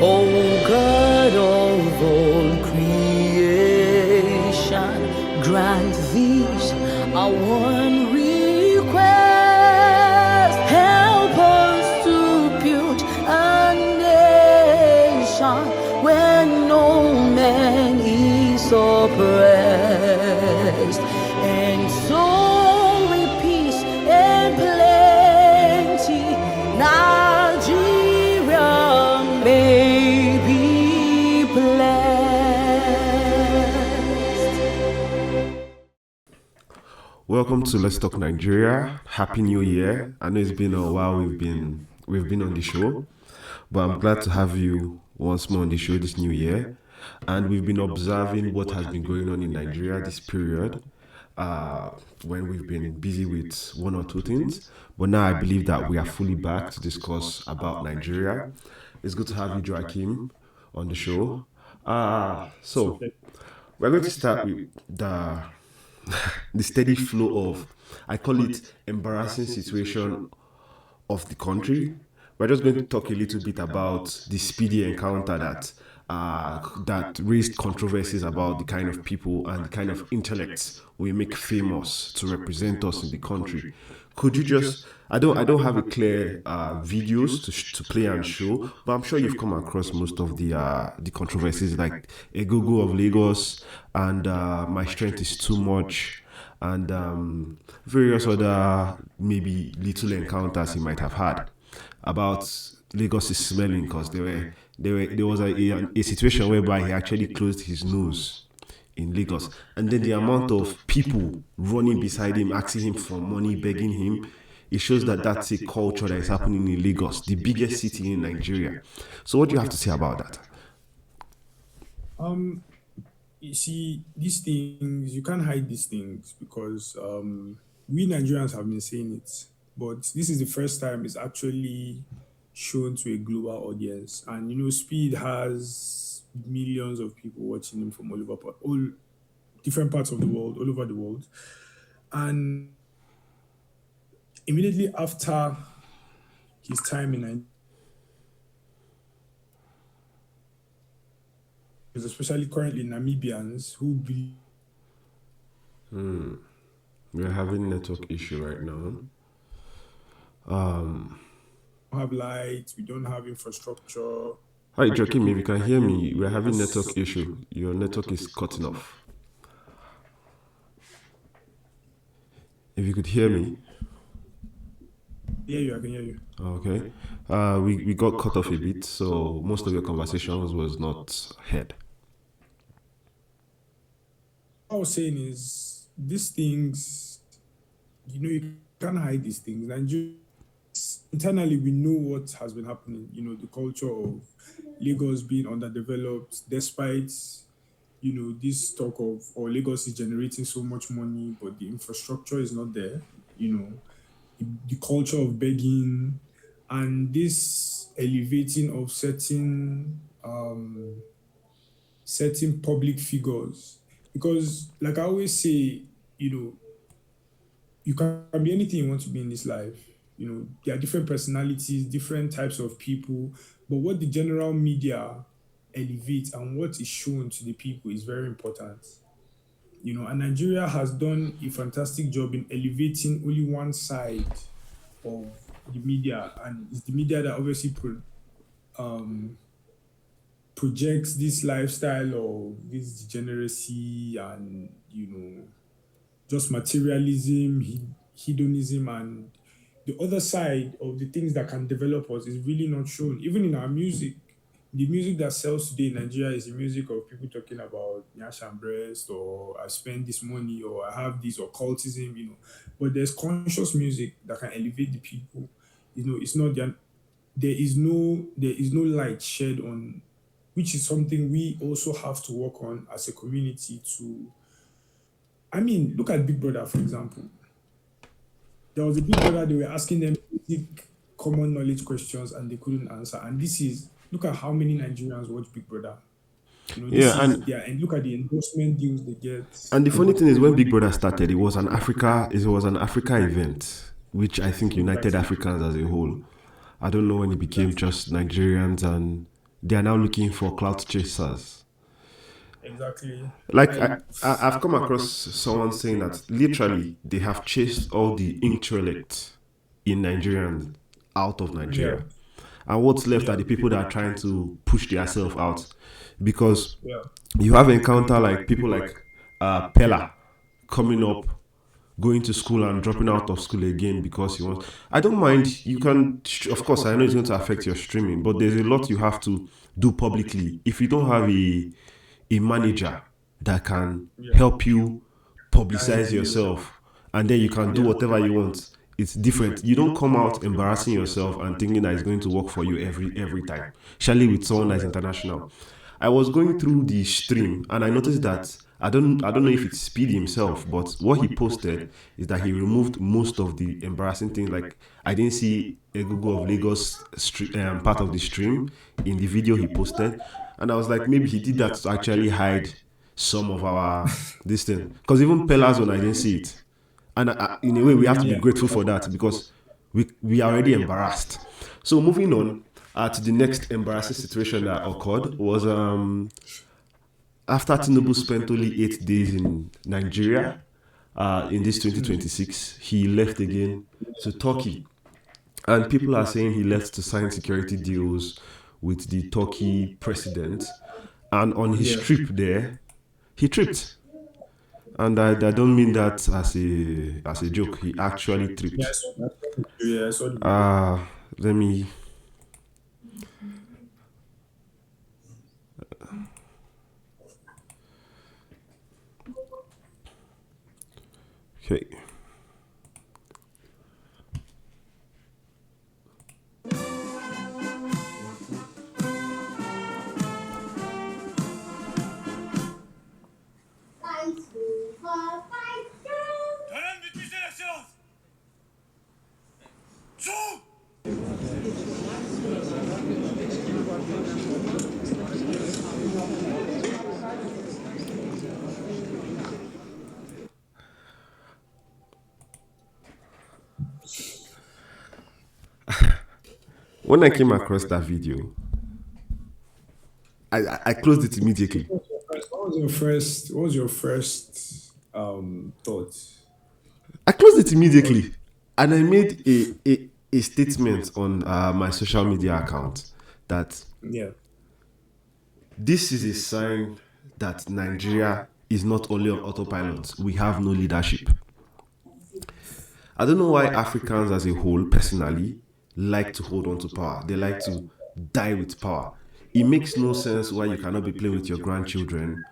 O God of all creation, grant these our one request. Help us to build a nation where no man is oppressed, and so with peace and plenty, Nigeria may be blessed. Welcome to Let's Talk Nigeria. Happy New Year. I know it's been a while we've been on the show, but I'm glad to have you once more on the show this new year. And we've been observing what has been going on in Nigeria this period, when we've been busy with one or two things. But now I believe that we are fully back to discuss about Nigeria. It's good to have you, Joachim, on the show. So we're going to start with the steady flow of, I call it, embarrassing situation of the country. We're just going to talk a little bit about the speedy encounter that raised controversies about the kind of people and the kind of intellects we make famous to represent us in the country. Could you just, I don't have a clear videos to play and show, but I'm sure you've come across most of the controversies, like a Gogo of Lagos and My Strength is Too Much, and various other maybe little encounters he might have had about Lagos is smelling, because there was a situation whereby he actually closed his nose in Lagos, and then the amount of people running beside him, asking him for money, begging him, it shows that that's a culture that is happening in Lagos, the biggest city in Nigeria. So what do you have to say about that? You see, these things, you can't hide these things, because we Nigerians have been saying it, but this is the first time it's actually shown to a global audience. And Speed has millions of people watching him from all different parts of the world, all over the world. And immediately after his time in Nigeria, especially currently Namibians who believe we're having network issue right now. have lights, we don't have infrastructure. Hi, Joachim, if you can hear me, we're having network issue. Your network is cutting off. If you could hear me. Yeah, I can hear you. Okay. We got cut off a bit, so most of your conversations was not heard. What I was saying is, these things, you can't hide these things. Nigeria, internally, we know what has been happening. The culture of Lagos being underdeveloped, despite, this talk of, Lagos is generating so much money, but the infrastructure is not there. The culture of begging and this elevating of certain public figures. Because, like I always say, you can be anything you want to be in this life. There are different personalities, different types of people, but what the general media elevates and what is shown to the people is very important. And Nigeria has done a fantastic job in elevating only one side of the media, and it's the media that obviously projects this lifestyle of this degeneracy and, just materialism, hedonism, and the other side of the things that can develop us is really not shown. Even in our music, the music that sells today in Nigeria is the music of people talking about Nyash and breast, or I spend this money, or I have this, or cultism, But there's conscious music that can elevate the people. It's not there is no light shed on, which is something we also have to work on as a community to. Look at Big Brother, for example. There was a Big Brother, they were asking them basic common knowledge questions and they couldn't answer. And look at how many Nigerians watch Big Brother. And look at the endorsement deals they get. And the funny thing is, when Big Brother started, it was an Africa event, which I think united Africans as a whole. I don't know when it became just Nigerians and they are now looking for clout chasers. Exactly. Like I I've come across someone saying that literally they have chased all the intellect in Nigerians out of yeah, Nigeria, and what's left are yeah, the people that are trying to push themselves out, because yeah, you have encounter like people like Pella coming up, going to school and dropping out of school again because he wants. I don't mind. You can, of course, I know it's going to affect your streaming, but there's a lot you have to do publicly. If you don't have a manager that can yeah. help you Guide publicize you. yourself, and then you can do Yeah. whatever you want, it's different. You don't come out embarrassing yourself and thinking that it's going to work for you every time, especially with someone that's international. I was going through the stream and I noticed that I don't know if it's Speedy himself, but what he posted is that he removed most of the embarrassing things. Like I didn't see a Google of Lagos part of the stream in the video he posted, and I was like, maybe he did that to actually hide some of our this thing. Because even Pella's one, I didn't see it, and in a way we have to be Yeah. grateful for that because we are already embarrassed. So moving on to the next embarrassing situation that occurred was after Tinubu spent only 8 days in Nigeria in this 2026, he left again to Turkey. And people are saying he left to sign security deals with the Turkey president. And on his Yeah. trip there, he tripped. And I don't mean that as a joke. He actually tripped. Yes. Yeah, I saw the video. Let me. Okay. Dönem bitmiştir Excellence! Çok! When I came across that video, I closed it immediately. What was your first thought? I closed it immediately, and I made a statement on my social media account that Yeah. this is a sign that Nigeria is not only on autopilot, we have no leadership. I don't know why Africans as a whole, personally, like to hold on to power. They like to die with power. It makes no sense why you cannot be playing with your grandchildren.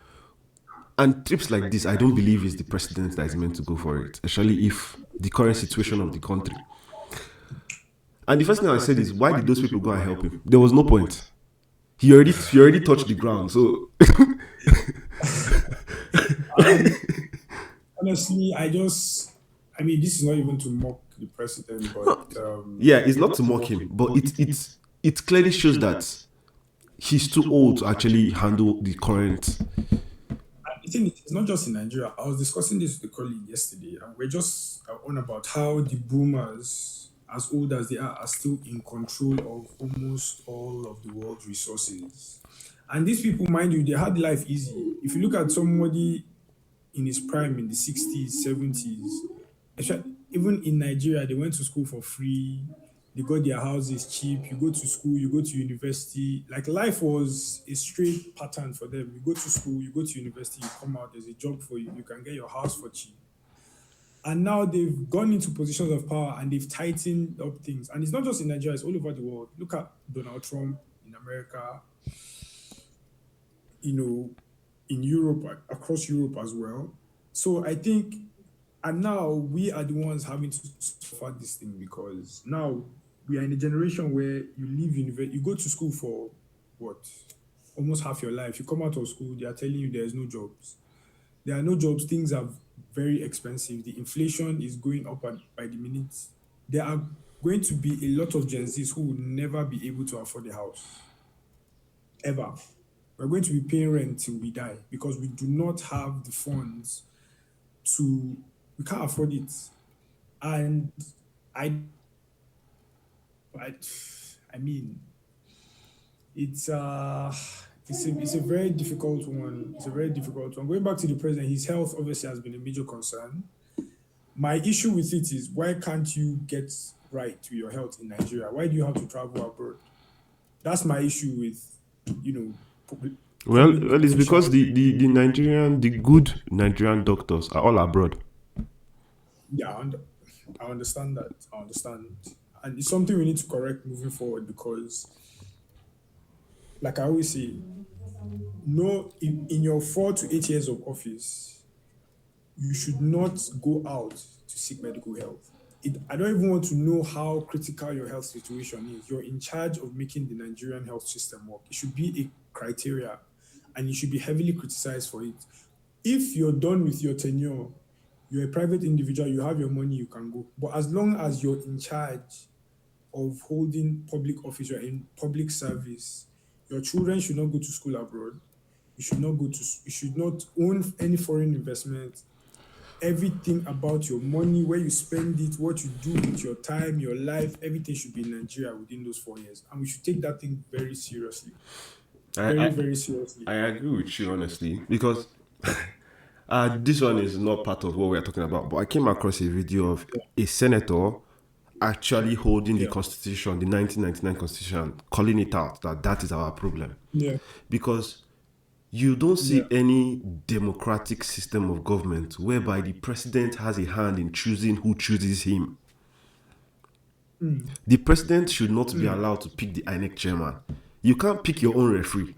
And trips like this, I don't believe is the president that is meant to go for it, especially if the current situation of the country. And the first thing I said is, why did those people go and help him? There was no point. He already touched the ground. So Honestly, I mean, this is not even to mock the president, but yeah, it's not to mock him, but it clearly shows that he's too old to actually handle the current. the thing is, it's not just in Nigeria. I was discussing this with a colleague yesterday, and we're just on about how the boomers, as old as they are still in control of almost all of the world's resources. And these people, mind you, they had life easy. If you look at somebody in his prime in the 60s, 70s, even in Nigeria, they went to school for free. They got their houses cheap. You go to school, you go to university. Like life was a straight pattern for them. You go to school, you go to university, you come out, there's a job for you. You can get your house for cheap. And now they've gone into positions of power and they've tightened up things. And it's not just in Nigeria, it's all over the world. Look at Donald Trump in America, in Europe, across Europe as well. So I think, and now we are the ones having to suffer this thing because now we are in a generation where you leave university, you go to school for what? Almost half your life. You come out of school, they are telling you there's no jobs. There are no jobs, things are very expensive. The inflation is going up by the minute. There are going to be a lot of Gen Zs who will never be able to afford a house. Ever. We're going to be paying rent till we die because we do not have the funds we can't afford it. And I mean, It's it's a very difficult one. It's a very difficult one. Going back to the president, his health obviously has been a major concern. My issue with it is, why can't you get right to your health in Nigeria? Why do you have to travel abroad? That's my issue with, you know, public, Well, it's because officials. the good Nigerian doctors are all abroad. Yeah, I understand that. I understand. And it's something we need to correct moving forward because, like I always say, no, in your 4 to 8 years of office, you should not go out to seek medical help. I don't even want to know how critical your health situation is. You're in charge of making the Nigerian health system work. It should be a criteria and you should be heavily criticized for it. If you're done with your tenure, you're a private individual, you have your money, you can go. But as long as you're in charge of holding public office, you're in public service, your children should not go to school abroad. You should not own any foreign investment. Everything about your money, where you spend it, what you do with your time, your life, everything should be in Nigeria within those 4 years. And we should take that thing very seriously. I, Very, I very seriously. I agree with you honestly because this one is not part of what we are talking about. But I came across a video of a senator actually holding the Yeah. constitution, the 1999 constitution, calling it out that that is our problem Yeah. because you don't see Yeah. any democratic system of government whereby the president has a hand in choosing who chooses him. The president should not be allowed to pick the INEC chairman. You can't pick your own referee.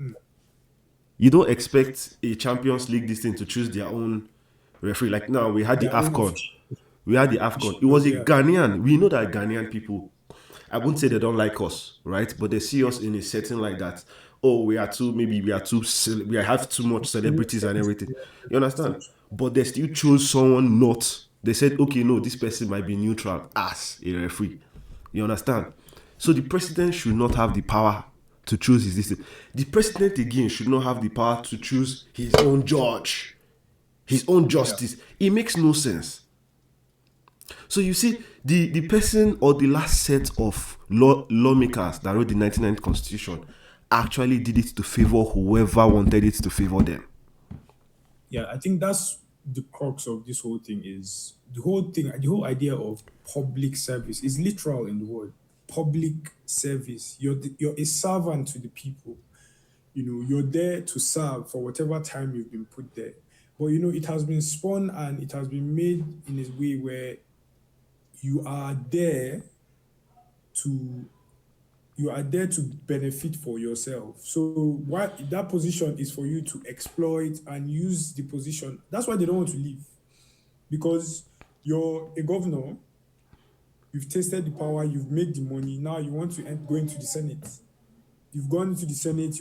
You don't expect a Champions League this thing to choose their own referee. Like now, we had the Their own AFCON. We had the AFCON. It was a Yeah. Ghanaian. We know that Ghanaian people, I wouldn't say they don't like us, right? But they see us in a setting like that. Oh, we have too much celebrities and everything. You understand? But they still chose someone not. They said, okay, no, this person might be neutral as a referee. You understand? So the president should not have the power to choose his this. The president again should not have the power to choose his own judge, his own justice. It makes no sense. So you see, the person or the last set of lawmakers that wrote the 1999 constitution actually did it to favor whoever wanted it to favor them. Yeah, I think that's the crux of this whole thing is the whole idea of public service is literal in the word public service. You're a servant to the people. You're there to serve for whatever time you've been put there. But it has been spun and it has been made in a way where you are there to benefit for yourself. So what that position is for you to exploit and use the position. That's why they don't want to leave. Because you're a governor, you've tasted the power, you've made the money, now you want to go into the Senate. You've gone into the Senate,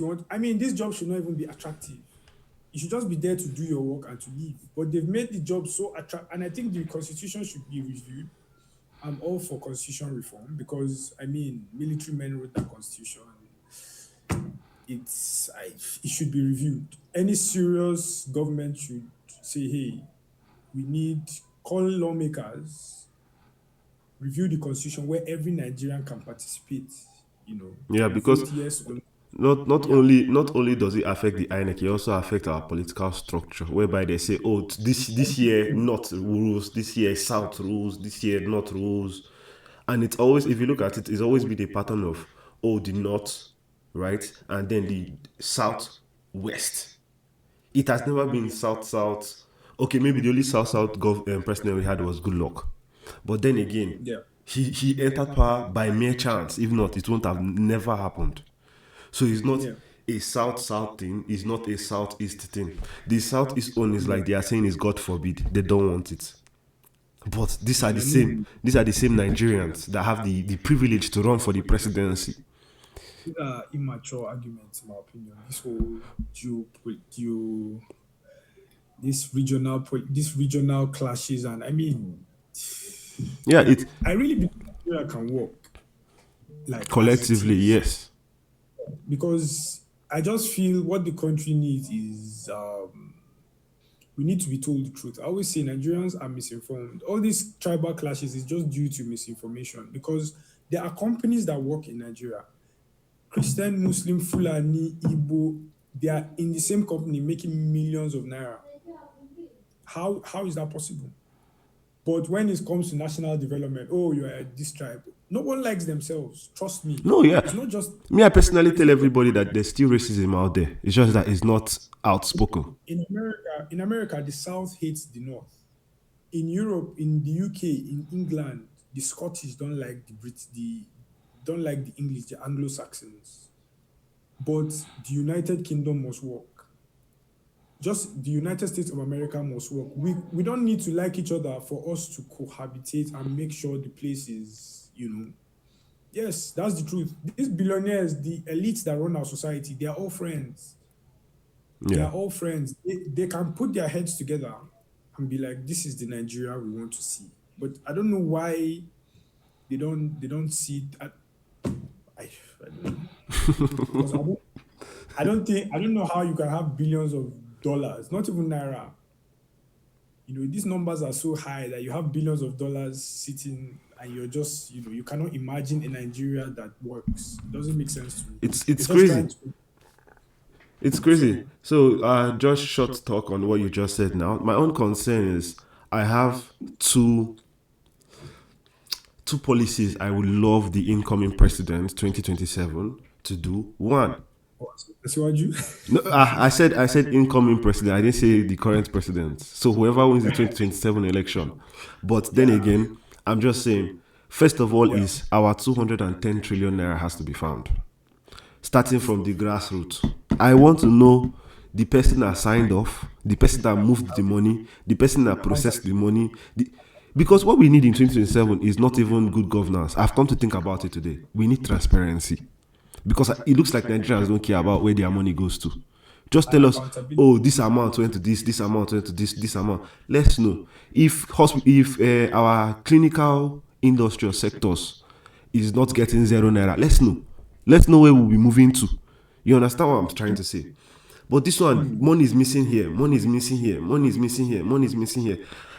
this job should not even be attractive. You should just be there to do your work and to leave. But they've made the job so attractive, and I think the constitution should be reviewed. I'm all for constitution reform because military men wrote that constitution. It should be reviewed. Any serious government should say, hey, we need call lawmakers, review the constitution where every Nigerian can participate. Yeah, because vote yes or no. not only does it affect the INEC, it also affects our political structure, whereby they say, oh, this year North rules, this year South rules, this year North rules, and it's always, if you look at it, it's always been a pattern of, oh, the North, right, and then the South West. It has never been South South. Okay, maybe the only South South president we had was Goodluck, but then again, Yeah. he entered power by mere chance. If not, it won't have never happened. So it's not Yeah. a South thing. It's not a Southeast thing. The Southeast one is like they are saying is God forbid. They don't want it. But these are the same. These are the same Nigerians that have the privilege to run for the presidency. These are immature arguments, in my opinion. This whole these regional clashes, and Yeah, it I really believe Nigeria can work like as it collectively, is. yes. Because I just feel what the country needs is we need to be told the truth. I always say Nigerians are misinformed. All these tribal clashes is just due to misinformation because there are companies that work in Nigeria. Christian, Muslim, Fulani, Igbo, they are in the same company making millions of naira. How is that possible? But when it comes to national development, oh, you are this tribe. No one likes themselves. Trust me. No, yeah. It's not just Me, I personally tell everybody that there's still racism out there. It's just that it's not outspoken. in America. In America, the South hates the North. In Europe, in the UK, in England, the Scottish don't like the Brit, the don't like the English, the Anglo-Saxons. But the United Kingdom must work. Just the United States of America must work. We don't need to like each other for us to cohabitate and make sure the place is, yes, that's the truth. These billionaires, the elites that run our society, they are all friends. They are all friends. They can put their heads together and be like, this is the Nigeria we want to see. But I don't know why they don't see that. I don't know. Because I don't know how you can have billions of dollars, not even naira. These numbers are so high that you have billions of dollars sitting and you're just, you cannot imagine a Nigeria that works. It doesn't make sense to me. It's crazy. It's crazy. So, just short talk on what you just said now. My own concern is I have two policies I would love the incoming president 2027 to do. One. That's what you. No, I said incoming president. I didn't say the current president. So whoever wins the 2027 election. But then again, I'm just saying, first of all, is our 210 trillion naira has to be found. Starting from the grassroots. I want to know the person that signed off, the person that moved the money, the person that processed the money. Because what we need in 2027 is not even good governance. I've come to think about it today. We need transparency. Because it looks like Nigerians don't care about where their money goes to. Just tell us, oh, this amount went to this amount went to this amount. Let's know. If our clinical industrial sectors is not getting 0 naira, let's know. Let's know where we'll be moving to. You understand what I'm trying to say? But this one, money is missing here, money is missing here, money is missing here, money is missing here.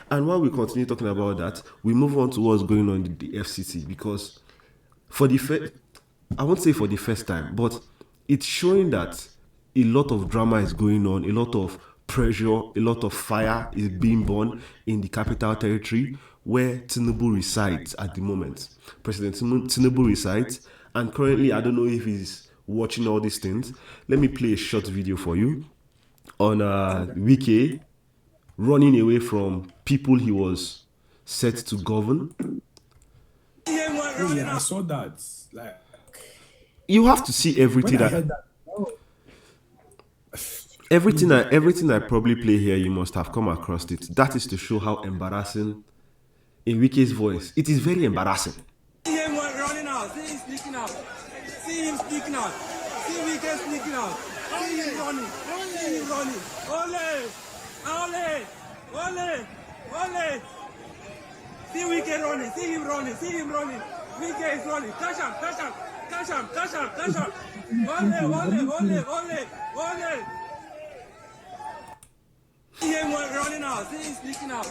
And while we continue talking about that, we move on to what's going on in the FCC, because I won't say for the first time, but it's showing that a lot of drama is going on, a lot of pressure, a lot of fire is being born in the capital territory where Tinubu resides at the moment. President Tinubu resides, and currently, I don't know if he's watching all these things. Let me play a short video for you on Wike running away from people he was set to govern. Oh, yeah, I saw that. Like, you have to see everything everything I probably play here. You must have come across it. That is to show how embarrassing, in Wike's voice, it is very embarrassing. See him running out. See him sneaking out. See him sneaking out. See Wike sneaking out. See him running. See him running. Ole! Ole! Ole! Ole! See Wike running. See him running. See him running. Wike is running. Catch him. Catch him. Catch him. Catch him. Catch him. Ole! Ole! Ole! Ole! Ole! See him running out. See him sneaking out.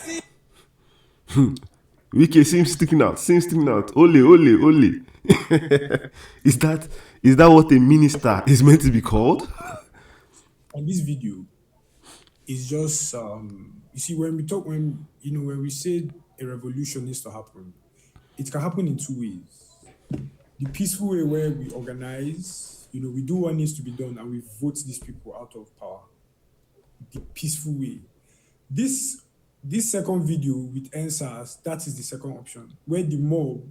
See. Wike, see him sticking out. See him sticking out. Ole, ole, ole. Is that what a minister is meant to be called? On this video, it's just you see, when we say a revolution needs to happen, it can happen in two ways. The peaceful way, where we organize, we do what needs to be done and we vote these people out of power. The peaceful way. This second video with NSAS, that is the second option, where the mob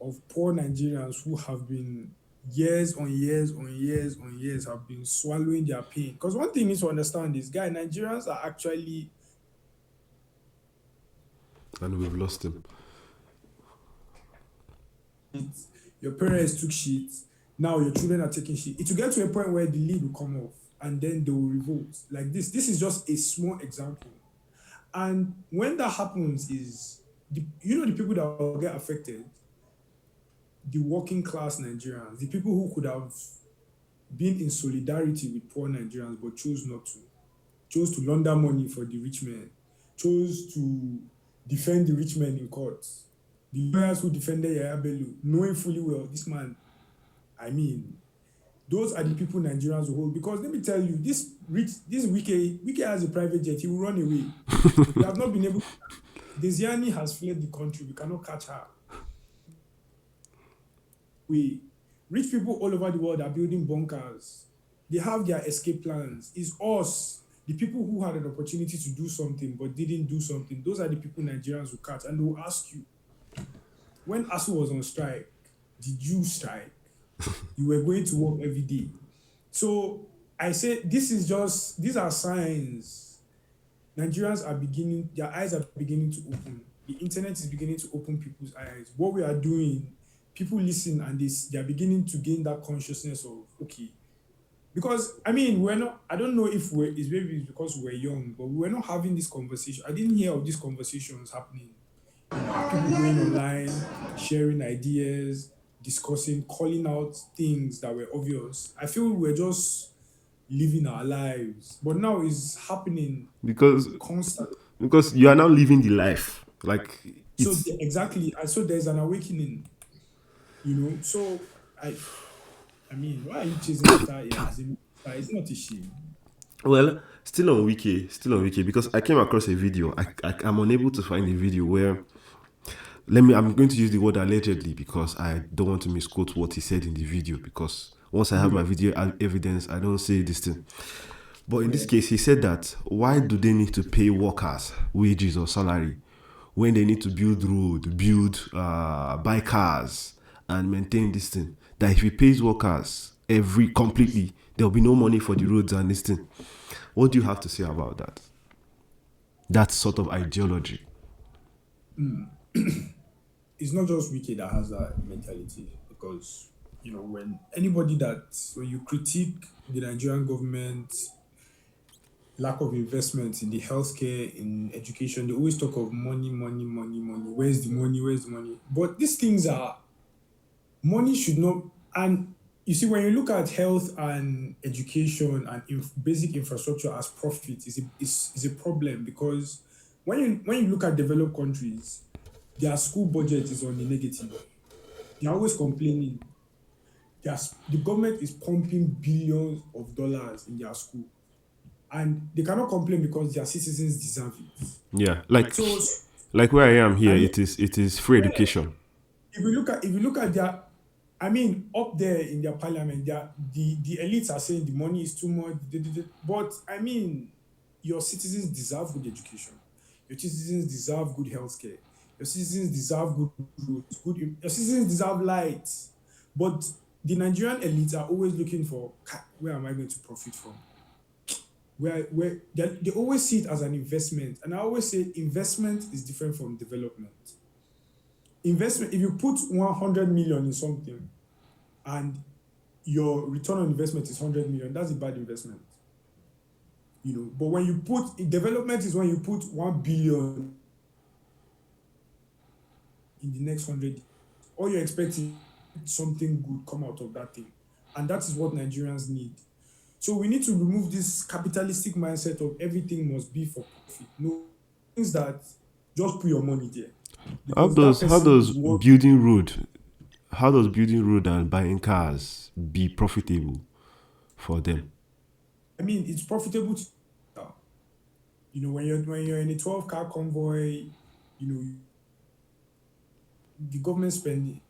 of poor Nigerians who have been years on years on years on years have been swallowing their pain. Because one thing you need to understand is, Nigerians are actually... And we've lost him. Your parents took shit, now your children are taking shit. It will get to a point where the lid will come off and then they will revolt. Like this. This is just a small example. And when that happens is, the people that will get affected, the working class Nigerians, the people who could have been in solidarity with poor Nigerians but chose not to, chose to launder money for the rich men, chose to defend the rich men in court. The lawyers who defended Yaya Bello, knowing fully well, this man I mean, those are the people Nigerians will hold. Because let me tell you, this Wike has a private jet. He will run away. We have not been able. Desiani has fled the country. We cannot catch her. We rich people all over the world are building bunkers. They have their escape plans. It's us, the people who had an opportunity to do something but didn't do something. Those are the people Nigerians will catch, and they will ask you, when ASU was on strike, did you strike? You were going to work every day. So I say these are signs. Nigerians are beginning, their eyes are beginning to open. The internet is beginning to open people's eyes. What we are doing, people listen and they are beginning to gain that consciousness of, okay. Because, I mean, I don't know if it's maybe because we're young, but we're not having this conversation. I didn't hear of these conversations happening. People going online, sharing ideas, discussing, calling out things that were obvious. I feel we're just living our lives. But now it's happening because constantly. because you are now living the life. Like So it's exactly. So there's an awakening. So I mean, why are you chasing after it? It's not a shame. well, still on Wiki, because I came across a video. I'm unable to find a video where I'm going to use the word allegedly because I don't want to misquote what he said in the video, because once I have my video evidence, I don't say this thing. But in this case, he said that why do they need to pay workers wages or salary when they need to build road, buy cars and maintain this thing? That if he pays workers completely, there'll be no money for the roads and this thing. What do you have to say about that? That sort of ideology. It's not just Wiki that has that mentality, because when you critique the Nigerian government lack of investment in the healthcare, in education, they always talk of money. Where's the money? But these things are money should not. And you see, when you look at health and education and basic infrastructure as profit, is a problem, because when you look at developed countries, their school budget is on the negative. They're always complaining. The government is pumping billions of dollars in their school, and they cannot complain because their citizens deserve it. Yeah, like where I am here, it is free education. If you look at their, I mean, up there in their parliament, the elites are saying the money is too much. But I mean, your citizens deserve good education. Your citizens deserve good healthcare. Your citizens deserve good roads. Your citizens deserve light. But the Nigerian elites are always looking for, where am I going to profit from? Where they always see it as an investment. And I always say investment is different from development. Investment, if you put 100 million in something and your return on investment is 100 million, that's a bad investment. But when you put development is when you put 1 billion in the next 100, all you're expecting something good come out of that thing. And that is what Nigerians need. So we need to remove this capitalistic mindset of everything must be for profit. No, things that just put your money there. How does building road and buying cars be profitable for them? I mean, it's profitable to, when you're in a 12-car convoy, the government spending.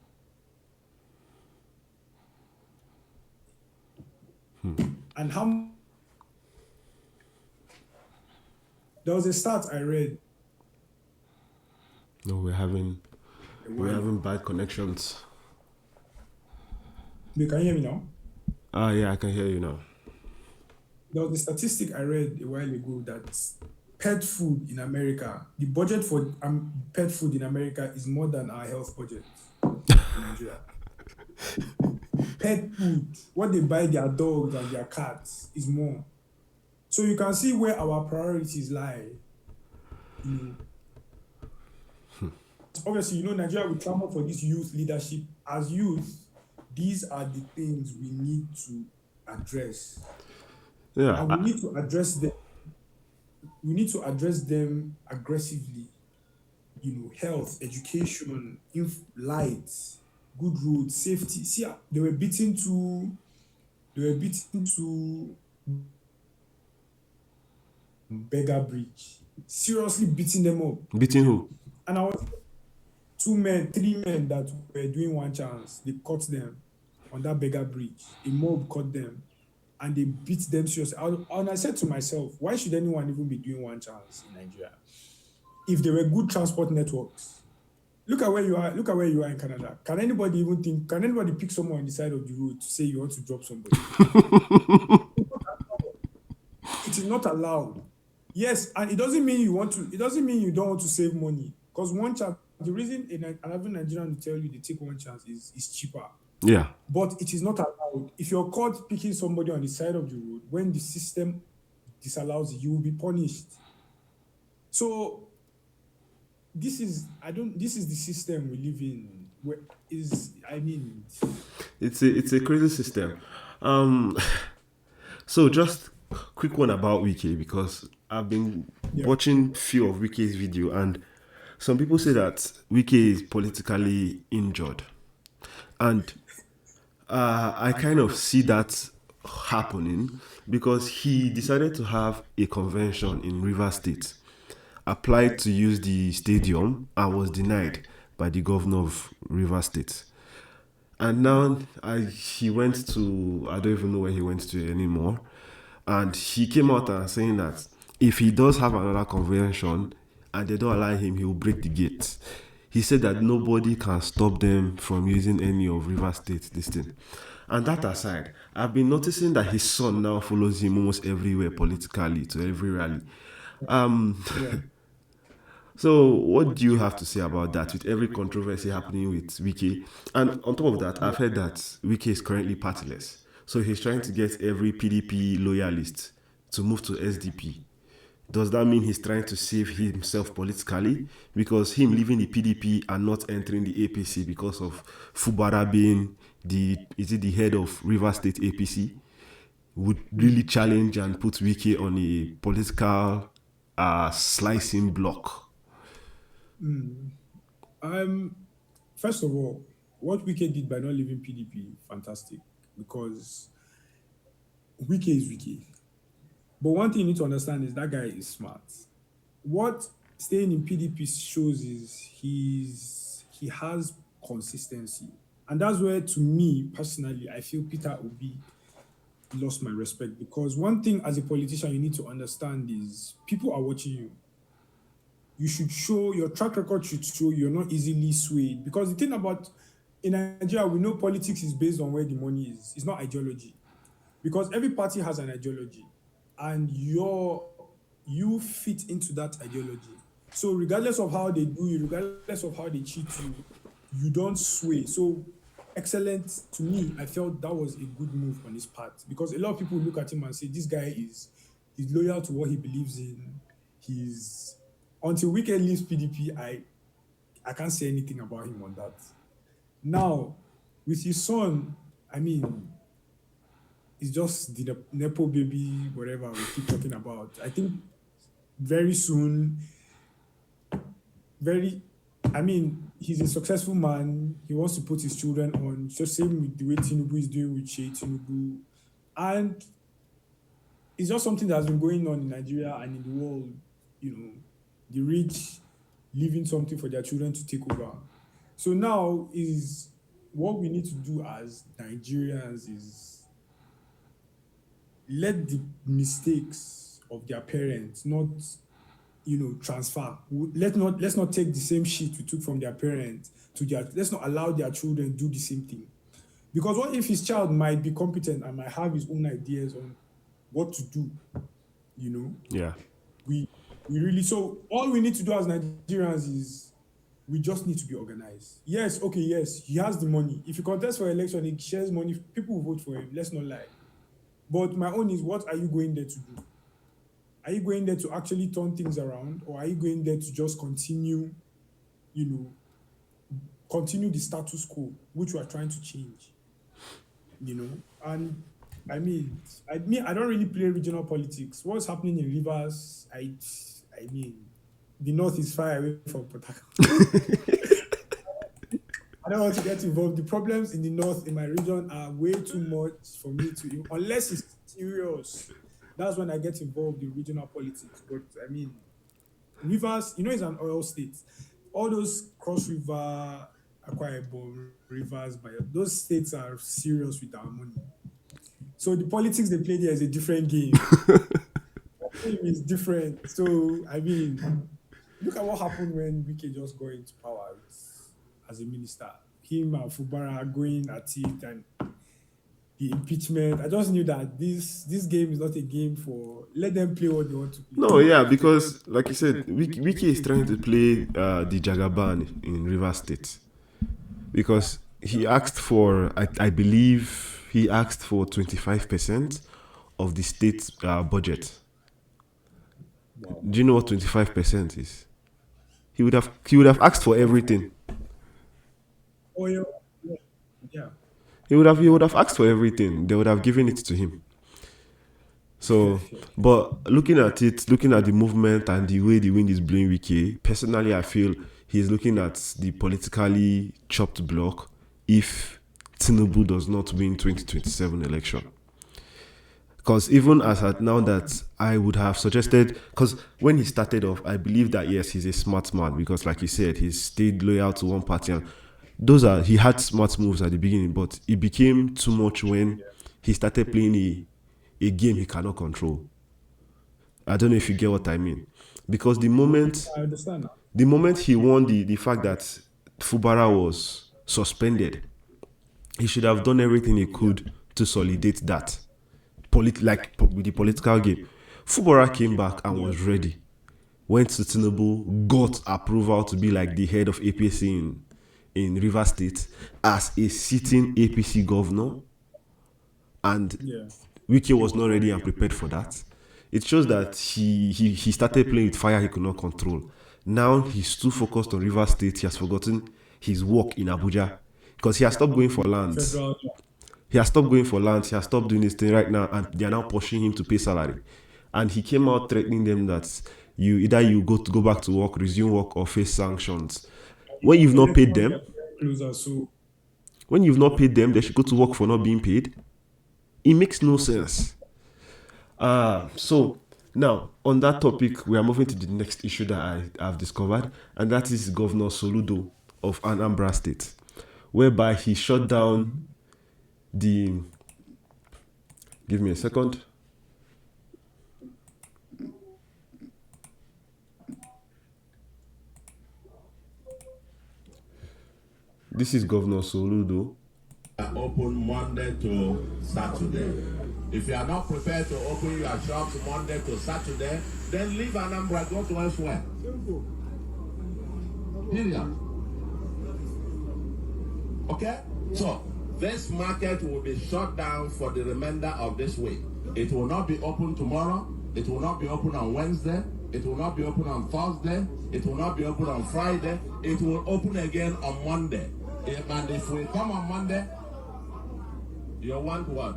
And there was a stat I read. No, we're having bad connections. Can you hear me now? Yeah, I can hear you now. There was a statistic I read a while ago that pet food in America, the budget for pet food in America is more than our health budget in Nigeria. Pet food, what they buy their dogs and their cats, is more. So you can see where our priorities lie. Obviously, Nigeria will clamor for this youth leadership. As youth, these are the things we need to address. Yeah, and we need to address them. We need to address them aggressively. Health, education, light. good roads, safety. See, they were beaten to Beggar Bridge. Seriously beating them up. Beating who? And I was 3 men that were doing one chance. They caught them on that Beggar Bridge. A mob caught them and they beat them seriously. And I said to myself, why should anyone even be doing one chance in Nigeria? If there were good transport networks, look at where you are. Look at where you are in Canada. Can anybody pick someone on the side of the road to say you want to drop somebody? It is not allowed. Yes, and it doesn't mean you don't want to save money. Because one chance, the reason another Nigerian will tell you they take one chance is cheaper. Yeah. But it is not allowed. If you're caught picking somebody on the side of the road, when the system disallows it, you will be punished. So this is the system we live in. It's a crazy system. So just quick one about Wiki, because I've been watching few of Wiki's video, and some people say that Wiki is politically injured, and I kind of see that happening because he decided to have a convention in Rivers State, applied to use the stadium and was denied by the governor of Rivers State. And now he went to, I don't even know where he went to anymore. And he came out and saying that if he does have another convention and they don't allow him, he will break the gate. He said that nobody can stop them from using any of Rivers State this thing. And that aside, I've been noticing that his son now follows him almost everywhere politically, to every rally. So what do you have to say about that, with every controversy happening with Wiki? And on top of that, I've heard that Wiki is currently partyless. So he's trying to get every PDP loyalist to move to SDP. Does that mean he's trying to save himself politically? Because him leaving the PDP and not entering the APC because of Fubara being the head of Rivers State APC would really challenge and put Wiki on a political slicing block. First of all, what Wiki did by not leaving PDP, fantastic, because Wiki is Wiki. But one thing you need to understand is that guy is smart. What staying in PDP shows is he has consistency. And that's where, to me, personally, I feel Peter Obi lost my respect, because one thing as a politician you need to understand is people are watching you. You should show, your track record should show you're not easily swayed. Because the thing about, in Nigeria, we know politics is based on where the money is. It's not ideology. Because every party has an ideology, and you fit into that ideology. So regardless of how they do you, regardless of how they cheat you, you don't sway. So excellent. To me, I felt that was a good move on his part, because a lot of people look at him and say, this guy he's loyal to what he believes in. Until Wike leaves PDP, I can't say anything about him on that. Now, with his son, I mean, it's just the Nepo baby, whatever we keep talking about. I think very soon, he's a successful man. He wants to put his children on. It's just same with the way Tinubu is doing with Shea Tinubu. And it's just something that's been going on in Nigeria and in the world, the rich leaving something for their children to take over. So now is what we need to do as Nigerians is let the mistakes of their parents not, transfer. Let's not take the same shit we took from their parents let's not allow their children do the same thing. Because what if his child might be competent and might have his own ideas on what to do, Yeah. We really, so all we need to do as Nigerians is we just need to be organized. Yes, he has the money. If he contests for election, he shares money, people will vote for him. Let's not lie. But my own is, what are you going there to do? Are you going there to actually turn things around, or are you going there to just continue the status quo, which we are trying to change? And I don't really play regional politics. What's happening in Rivers, the north is far away from Port Harcourt. I don't want to get involved. The problems in the north, in my region, are way too much for me to, unless it's serious. That's when I get involved in regional politics. But I mean, Rivers, it's an oil state. All those Cross River, Akwa Ibom, Rivers, those states are serious with our money. So the politics they play there is a different game. The game is different. So I mean, look at what happened when Wike just got into power as a minister. Him and Fubara going at it and the impeachment. I just knew that this game is not a game for, let them play what they want to play. No, yeah, because like you said, Wiki is trying to play the Jagaban in Rivers State. Because he asked for, I believe he asked for 25% of the state's budget. Wow. Do you know what 25% is? He would have asked for everything. Oh yeah. He would have asked for everything. They would have given it to him. So, but looking at the movement and the way the wind is blowing Wiki, personally, I feel he's looking at the politically chopped block if Tinubu does not win 2027 election. Because even as at now that I would have suggested, because when he started off, I believe that yes, he's a smart man because like you said, he stayed loyal to one party and he had smart moves at the beginning, but it became too much when he started playing a game he cannot control. I don't know if you get what I mean. Because the moment he won the fact that Fubara was suspended, he should have done everything he could to solidate that. With the political game. Fubara came back and was ready. Went to Tinubu, got approval to be like the head of APC in Rivers State as a sitting APC governor, and Wike was not ready and prepared for that. It shows that he started playing with fire he could not control. Now he's too focused on Rivers State. He has forgotten his work in Abuja because he has stopped going for lands. He has stopped going for lands. He has stopped doing this thing right now, and they are now pushing him to pay salary. And he came out threatening them that you go back to work, resume work, or face sanctions. When you've not paid them, they should go to work for not being paid. It makes no sense. So now on that topic, we are moving to the next issue that I've discovered, and that is Governor Soludo of Anambra State, whereby he shut down give me a second. This is Governor Soludo. Open Monday to Saturday. If you are not prepared to open your shops Monday to Saturday, then leave Anambra, go to elsewhere. Period. Okay? So, this market will be shut down for the remainder of this week. It will not be open tomorrow. It will not be open on Wednesday. It will not be open on Thursday. It will not be open on Friday. It will open again on Monday. And if we come on Monday, you want what?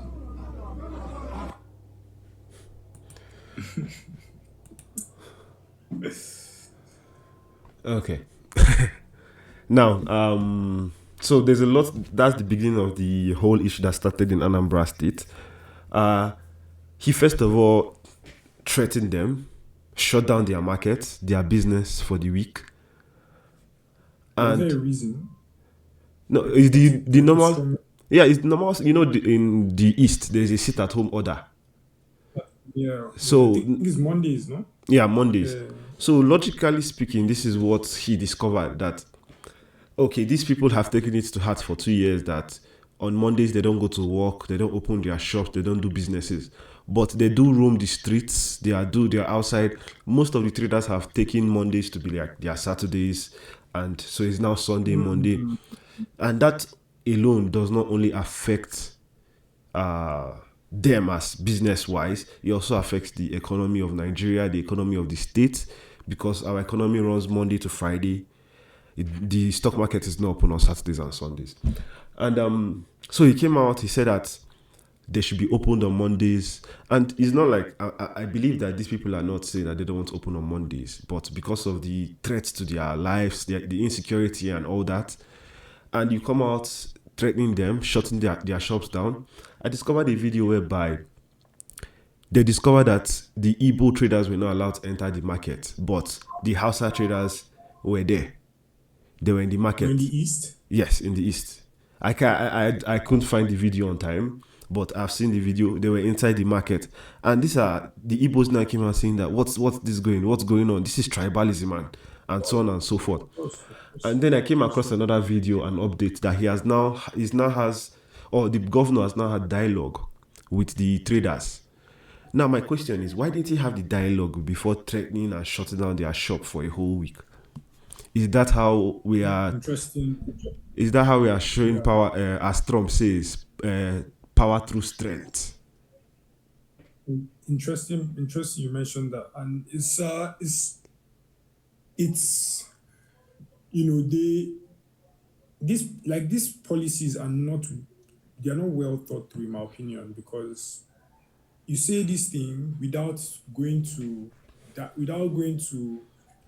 Okay. Now, so there's a lot. That's the beginning of the whole issue that started in Anambra State. He first of all threatened them, shut down their market, their business for the week. And is there a reason? No, it's the normal. Yeah, it's normal. In the East, there's a sit-at-home order. Yeah. So I think it's Mondays, no? Yeah, Mondays. Yeah. So logically speaking, this is what he discovered, that okay, these people have taken it to heart for 2 years that on Mondays they don't go to work, they don't open their shops, they don't do businesses, but they do roam the streets. They're outside. Most of the traders have taken Mondays to be like their Saturdays, and so it's now Sunday, Monday, and that alone does not only affect them as business-wise, it also affects the economy of Nigeria, the economy of the state, because our economy runs Monday to Friday. The stock market is not open on Saturdays and Sundays. And so he came out, he said that they should be opened on Mondays. And it's not like, I believe that these people are not saying that they don't want to open on Mondays, but because of the threats to their lives, the insecurity and all that, and you come out threatening them, shutting their shops down. I discovered a video whereby they discovered that the Igbo traders were not allowed to enter the market, but the Hausa traders were there. They were in the market. In the east? Yes, in the east. I couldn't find the video on time, but I've seen the video. They were inside the market, and these are the Igbos now came out saying that what's going on? This is tribalism and so on and so forth. And then I came across another video, an update that the governor has now had dialogue with the traders. Now my question is, why didn't he have the dialogue before threatening and shutting down their shop for a whole week? Is that how we are? Interesting. Is that how we are showing power? As Trump says, power through strength. Interesting. You mentioned that, and it's these policies are not well thought through, in my opinion, because you say this thing without going to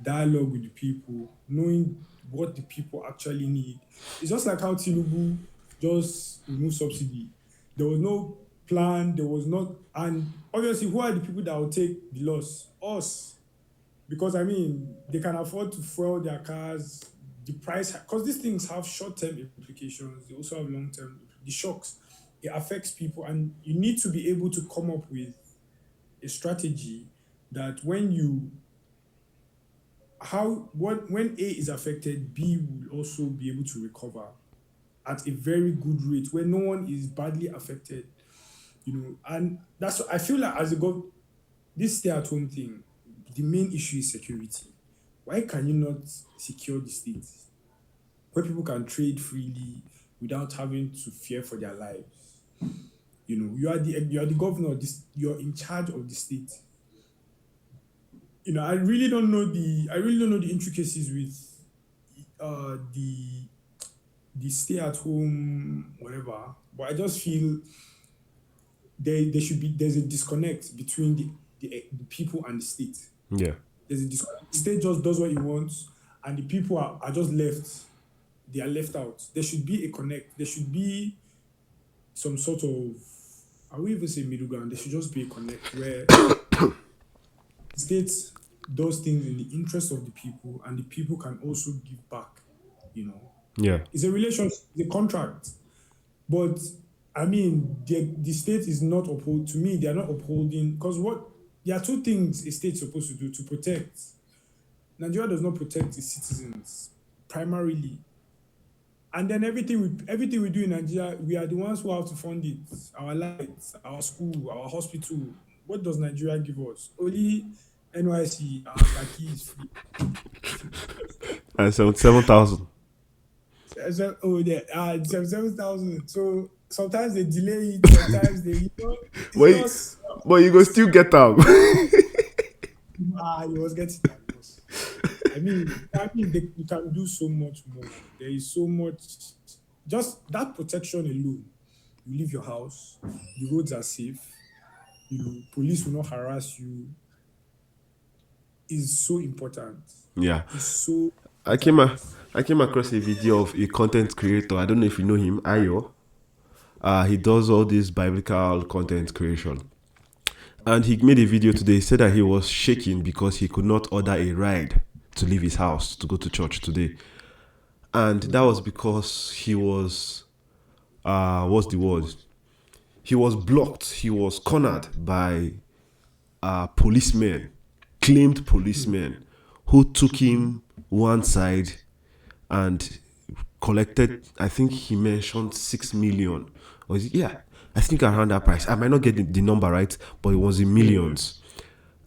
dialogue with the people, knowing what the people actually need. It's just like how Tinubu just removed subsidy. There was no plan, and obviously who are the people that will take the loss? Us. Because they can afford to fuel their cars, the price, because these things have short-term implications, they also have long-term. The shocks, it affects people, and you need to be able to come up with a strategy that when A is affected, B will also be able to recover at a very good rate where no one is badly affected, and that's what I feel like. This stay-at-home thing, the main issue is security. Why can you not secure the state where people can trade freely without having to fear for their lives? You are the governor. You're in charge of the state. I really don't know the intricacies with the stay-at-home whatever. But I just feel there's a disconnect between the people and the state. Yeah. There's a disconnect. The state just does what it wants, and the people are just left. They are left out. There should be a connect. There should be some sort of, I will even say middle ground. There should just be a connect where the state does things in the interest of the people, and the people can also give back. Yeah. It's a relationship, the contract. But the state is not uphold. To me, they are not upholding, because there are two things a state is supposed to do to protect. Nigeria does not protect its citizens primarily, and then everything we do in Nigeria, we are the ones who have to fund it. Our lights, our school, our hospital. What does Nigeria give us? Only NYC, our kaki is free. And 77,000. 77,000. So sometimes they delay it. Sometimes they. But you go still get out. He was getting that. You can do so much more. There is so much. Just that protection alone. You leave your house. The roads are safe. Police will not harass you. Is so important. Yeah. It's so. I came across a video of a content creator. I don't know if you know him, Ayo. He does all this biblical content creation. And he made a video today. He said that he was shaking because he could not order a ride to leave his house to go to church today. And that was because he was, what's the word? He was blocked. He was cornered by policemen, claimed policemen, who took him one side and collected, I think he mentioned 6 million. Or is it? Yeah, I think around that price. I might not get the number right, but it was in millions.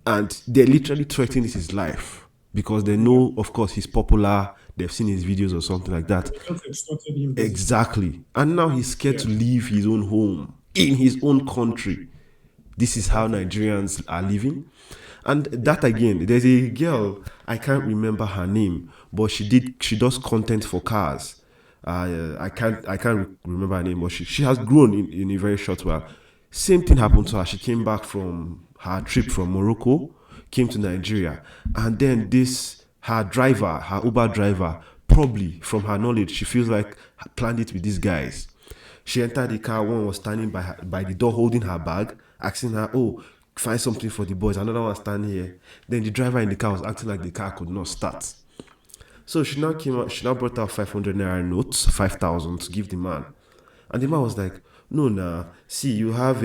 And they literally threatened his life because they know, of course, he's popular. They've seen his videos or something like that. Exactly. And now he's scared to leave his own home in his own country. This is how Nigerians are living. And that again, there's a girl, I can't remember her name, but she does content for cars. I can't remember her name, but she has grown in a very short while. Same thing happened to her. She came back from her trip from Morocco, came to Nigeria, and then her Uber driver probably from her knowledge, she feels like planned it with these guys. She entered the car. One was standing by the door holding her bag, asking her, "Oh, find something for the boys." Another one standing here. Then the driver in the car was acting like the car could not start. So she now came out. She now brought out 500 naira notes, 5,000 to give the man, and the man was like, "No, nah. See, you have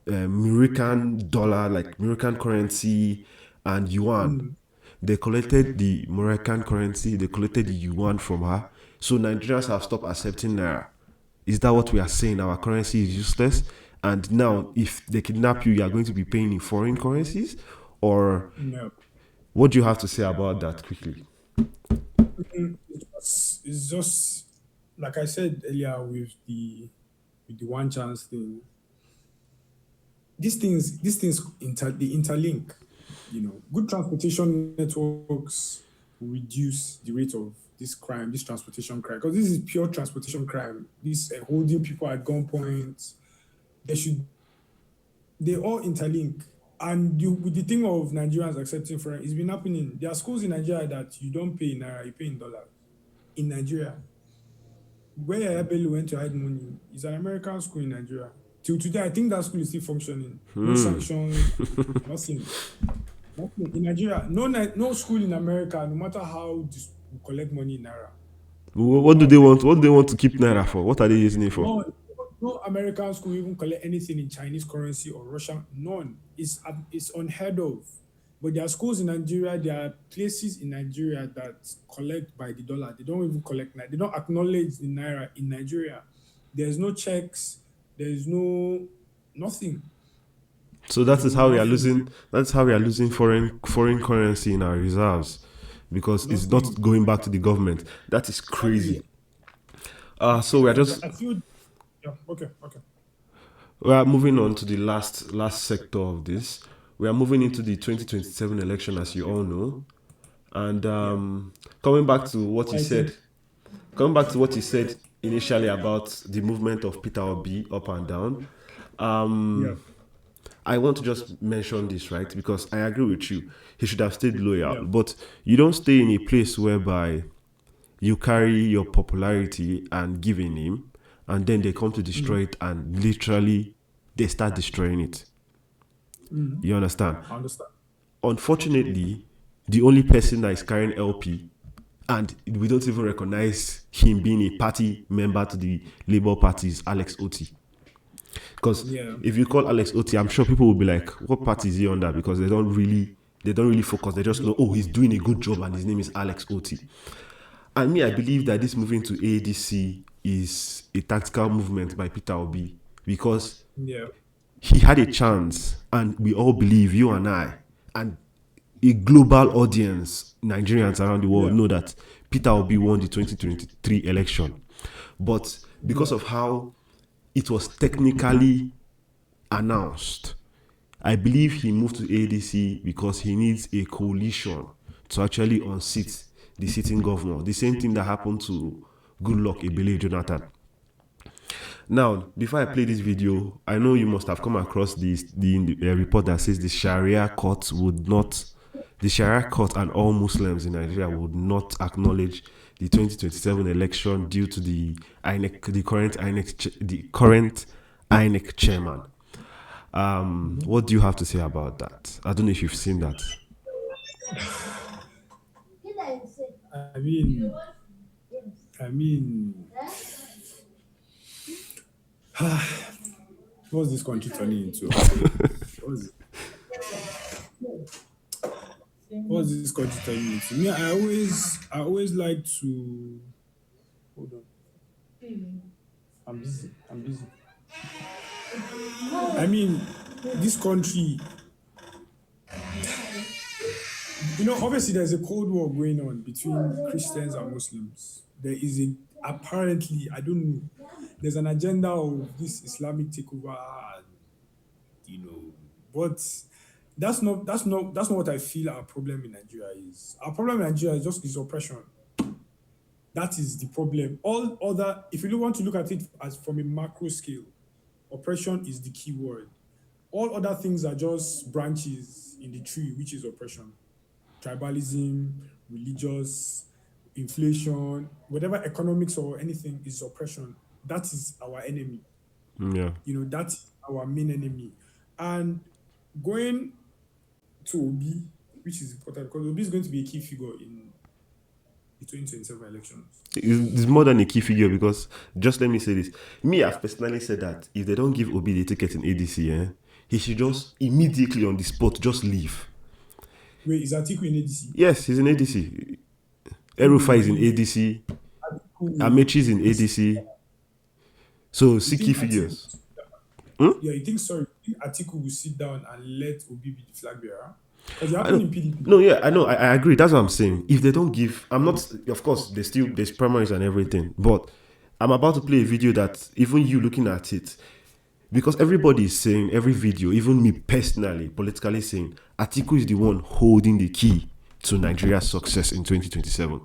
American dollar, like American currency, and yuan." They collected the Moroccan currency, they collected the yuan from her. So Nigerians have stopped accepting naira. Is that what we are saying? Our currency is useless. And now, if they kidnap you, you are going to be paying in foreign currencies? Or No. what do you have to say about that quickly? It's just like I said earlier with the one chance thing. These things they interlink. Good transportation networks will reduce the rate of this crime, this transportation crime, because this is pure transportation crime. This holding people at gunpoint. They all interlink. And with the thing of Nigerians accepting foreign, it's been happening. There are schools in Nigeria that you don't pay in naira, you pay in dollars. In Nigeria, where Yaya Bello went to hide money is an American school in Nigeria. Till today, I think that school is still functioning. No sanctions, nothing. In Nigeria, no school in America, no matter how this will collect money in naira. What do they want? What do they want to keep naira for? What are they using it for? No American school even collect anything in Chinese currency or Russian. None. It's unheard of. But there are schools in Nigeria, there are places in Nigeria that collect by the dollar. They don't even collect naira. They don't acknowledge the naira in Nigeria. There's no checks. There's nothing. So that is how we are losing. That's how we are losing foreign currency in our reserves, because it's not going back to the government. That is crazy. So we are just. I feel. Yeah. Okay. We are moving on to the last sector of this. We are moving into the 2027 election, as you all know, and coming back to what you said initially about the movement of Peter Obi up and down. I want to just mention this, right? Because I agree with you. He should have stayed loyal. But you don't stay in a place whereby you carry your popularity and give a name, and then they come to destroy it, and literally they start destroying it. You understand? I understand. Unfortunately, the only person that is carrying LP, and we don't even recognize him being a party member to the Labour Party, is Alex Otti. Because if you call Alex Otti, I'm sure people will be like, what party is he under? Because they don't really focus. They just know, oh, he's doing a good job and his name is Alex Otti. And me, I believe that this moving to ADC is a tactical movement by Peter Obi, because he had a chance, and we all believe, you and I, and a global audience, Nigerians around the world, know that Peter Obi won the 2023 election. But because of how it was technically announced, I believe he moved to ADC because he needs a coalition to actually unseat the sitting governor. The same thing that happened to Goodluck Ebele Jonathan. Now, before I play this video, I know you must have come across the report that says the Sharia court and all Muslims in Nigeria would not acknowledge the 2027 election due to the current INEC chairman. What do you have to say about that? I don't know if you've seen that. I mean, what's this country turning into? What's this country turning into? Me, I always like to. Hold on. I'm busy. I mean, this country. Obviously, there's a cold war going on between Christians and Muslims. There is apparently, I don't know, there's an agenda of this Islamic takeover, but that's not what I feel our problem in Nigeria is. Our problem in Nigeria is oppression. That is the problem. All other, if you want to look at it as from a macro scale, oppression is the key word. All other things are just branches in the tree, which is oppression. Tribalism, religious, inflation, whatever economics or anything is oppression. That is our enemy. Yeah. That's our main enemy. And going to Obi, which is important because Obi is going to be a key figure in the 2027 elections. It's more than a key figure because just let me say this. Me, I've personally said that if they don't give Obi the ticket in ADC, he should just immediately on the spot just leave. Wait, is Atiku in ADC? Yes, he's in ADC. Erufai is in ADC. Amechi is in ADC. So see key figures. Yeah, you think Atiku will sit down and let Obi be the flag bearer? Because it happened in PDP. No, yeah, I know. I agree. That's what I'm saying. If they don't give, I'm not. Of course, there's primaries and everything. But I'm about to play a video that even you looking at it, because everybody is saying every video, even me personally, politically saying, Atiku is the one holding the key to Nigeria's success in 2027.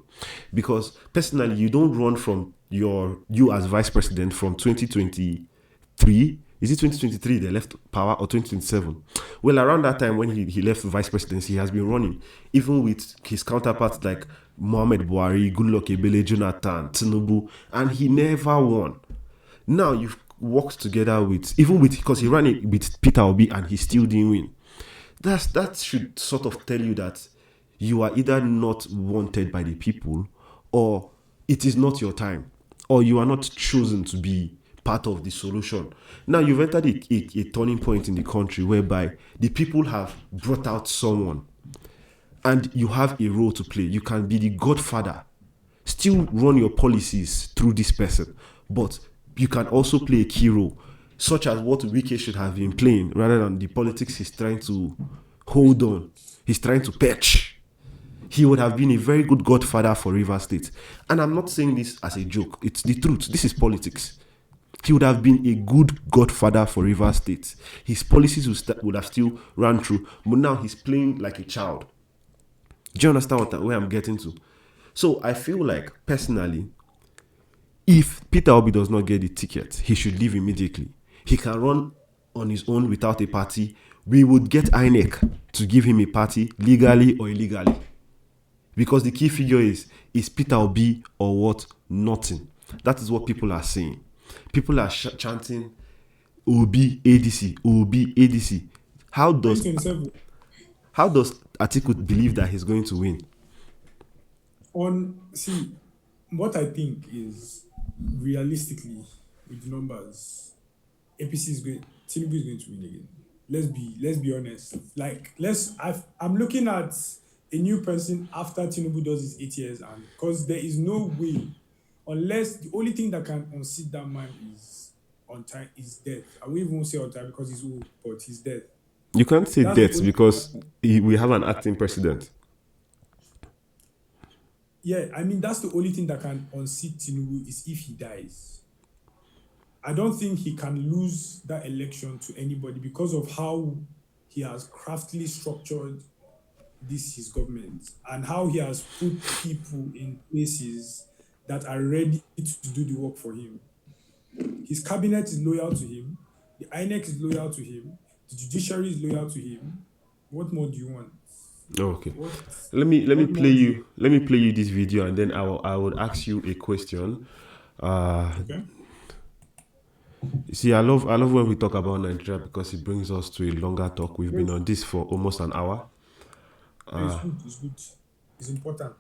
Because personally, you don't run from you as vice president from 2023. Is it 2023 they left power or 2027? Well, around that time when he left vice presidency, he has been running, even with his counterparts like Mohamed Buhari, Goodluck Ebele, Jonathan, Tinubu, and he never won. Now you've worked together because he ran it with Peter Obi and he still didn't win. That should sort of tell you that you are either not wanted by the people or it is not your time or you are not chosen to be part of the solution. Now you've entered a turning point in the country whereby the people have brought out someone and you have a role to play. You can be the godfather, still run your policies through this person, but you can also play a key role, such as what Wike should have been playing rather than the politics he's trying to hold on. He's trying to perch. He would have been a very good godfather for Rivers State. And I'm not saying this as a joke. It's the truth. This is politics. He would have been a good godfather for Rivers State. His policies would have still run through. But now he's playing like a child. Do you understand where I'm getting to? So I feel like, personally, if Peter Obi does not get the ticket, he should leave immediately. He can run on his own without a party. We would get INEC to give him a party, legally or illegally. Because the key figure is Peter Obi or what? Nothing. That is what people are saying. People are chanting Obi ADC, Obi ADC. How does Atiku believe that he's going to win? What I think is realistically with the numbers, APC is going, Tinubu is going to win again. Let's be honest. I'm looking at a new person after Tinubu does his 8 years, and because there is no way, unless the only thing that can unseat that man is on time is death. I won't even say on time because he's old, but he's dead. You can't say death because we have an acting president. Yeah, I mean that's the only thing that can unseat Tinubu is if he dies. I don't think he can lose that election to anybody because of how he has craftily structured his government and how he has put people in places that are ready to do the work for him. His cabinet is loyal to him. The INEC is loyal to him. The judiciary is loyal to him. What more do you want? Okay. Let me play you this video and then I would ask you a question. Okay. You see, I love when we talk about Nigeria because it brings us to a longer talk. We've been on this for almost an hour. It's good. It's important.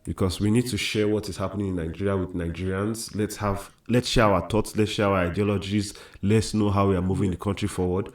Because we need to share what is happening in Nigeria with Nigerians. Let's share our thoughts, let's share our ideologies, let's know how we are moving the country forward.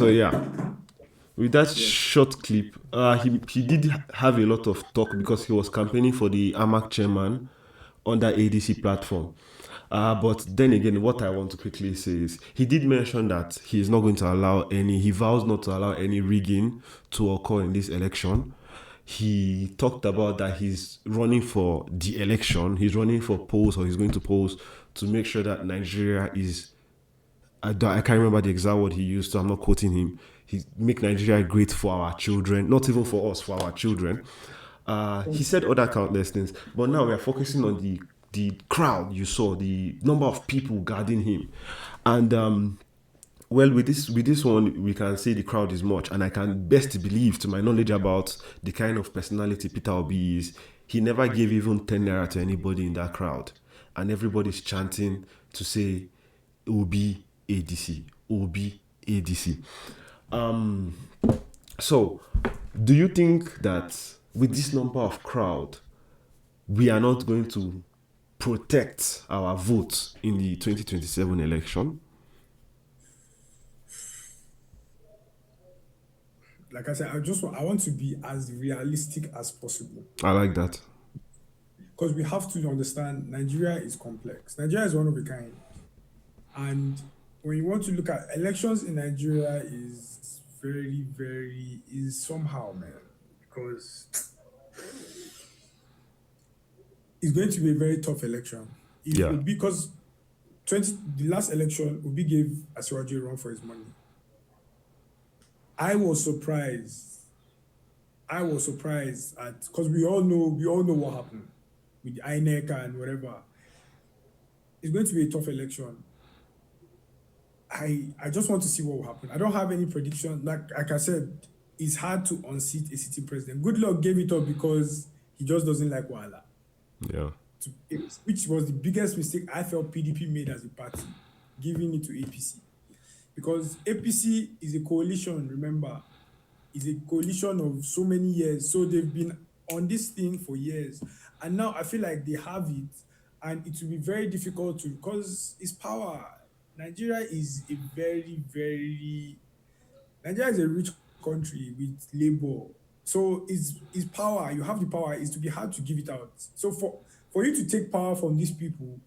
So yeah, with that short clip, he did have a lot of talk because he was campaigning for the AMAC chairman under ADC platform. But then again, what I want to quickly say is he did mention that he is not going to allow any, he vows not to allow any rigging to occur in this election. He talked about that he's running for the election, he's running for polls, or he's going to polls to make sure that Nigeria is, I can't remember the exact word he used, so I'm not quoting him. He make Nigeria great for our children, not even for us, for our children. He said other countless things, but now we are focusing on the crowd. You saw the number of people guarding him, and well, with this one, we can say the crowd is much, and I can best believe, to my knowledge about the kind of personality Peter Obi is, he never gave even 10 naira to anybody in that crowd, and everybody's chanting to say Obi ADC, Obi ADC. So, do you think that with this number of crowd, we are not going to protect our votes in the 2027 election? Like I said, I want to be as realistic as possible. I like that. Because we have to understand Nigeria is complex. Nigeria is one of a kind. And when you want to look at elections in Nigeria is very, very, is somehow, man. Because it's going to be a very tough election. Because the last election, Obi gave Asiwaju a run for his money. I was surprised at, because we all know what happened with INEC and whatever. It's going to be a tough election. I just want to see what will happen. I don't have any prediction. Like I said, it's hard to unseat a sitting president. Goodluck gave it up because he just doesn't like Wahala. Yeah. Which was the biggest mistake I felt PDP made as a party, giving it to APC. Because APC is a coalition, remember. It's a coalition of so many years. So they've been on this thing for years. And now I feel like they have it. And it will be very difficult to, because it's power. Nigeria is a rich country with labor. So it's power. You have the power. It's to be hard to give it out. So for you to take power from these people,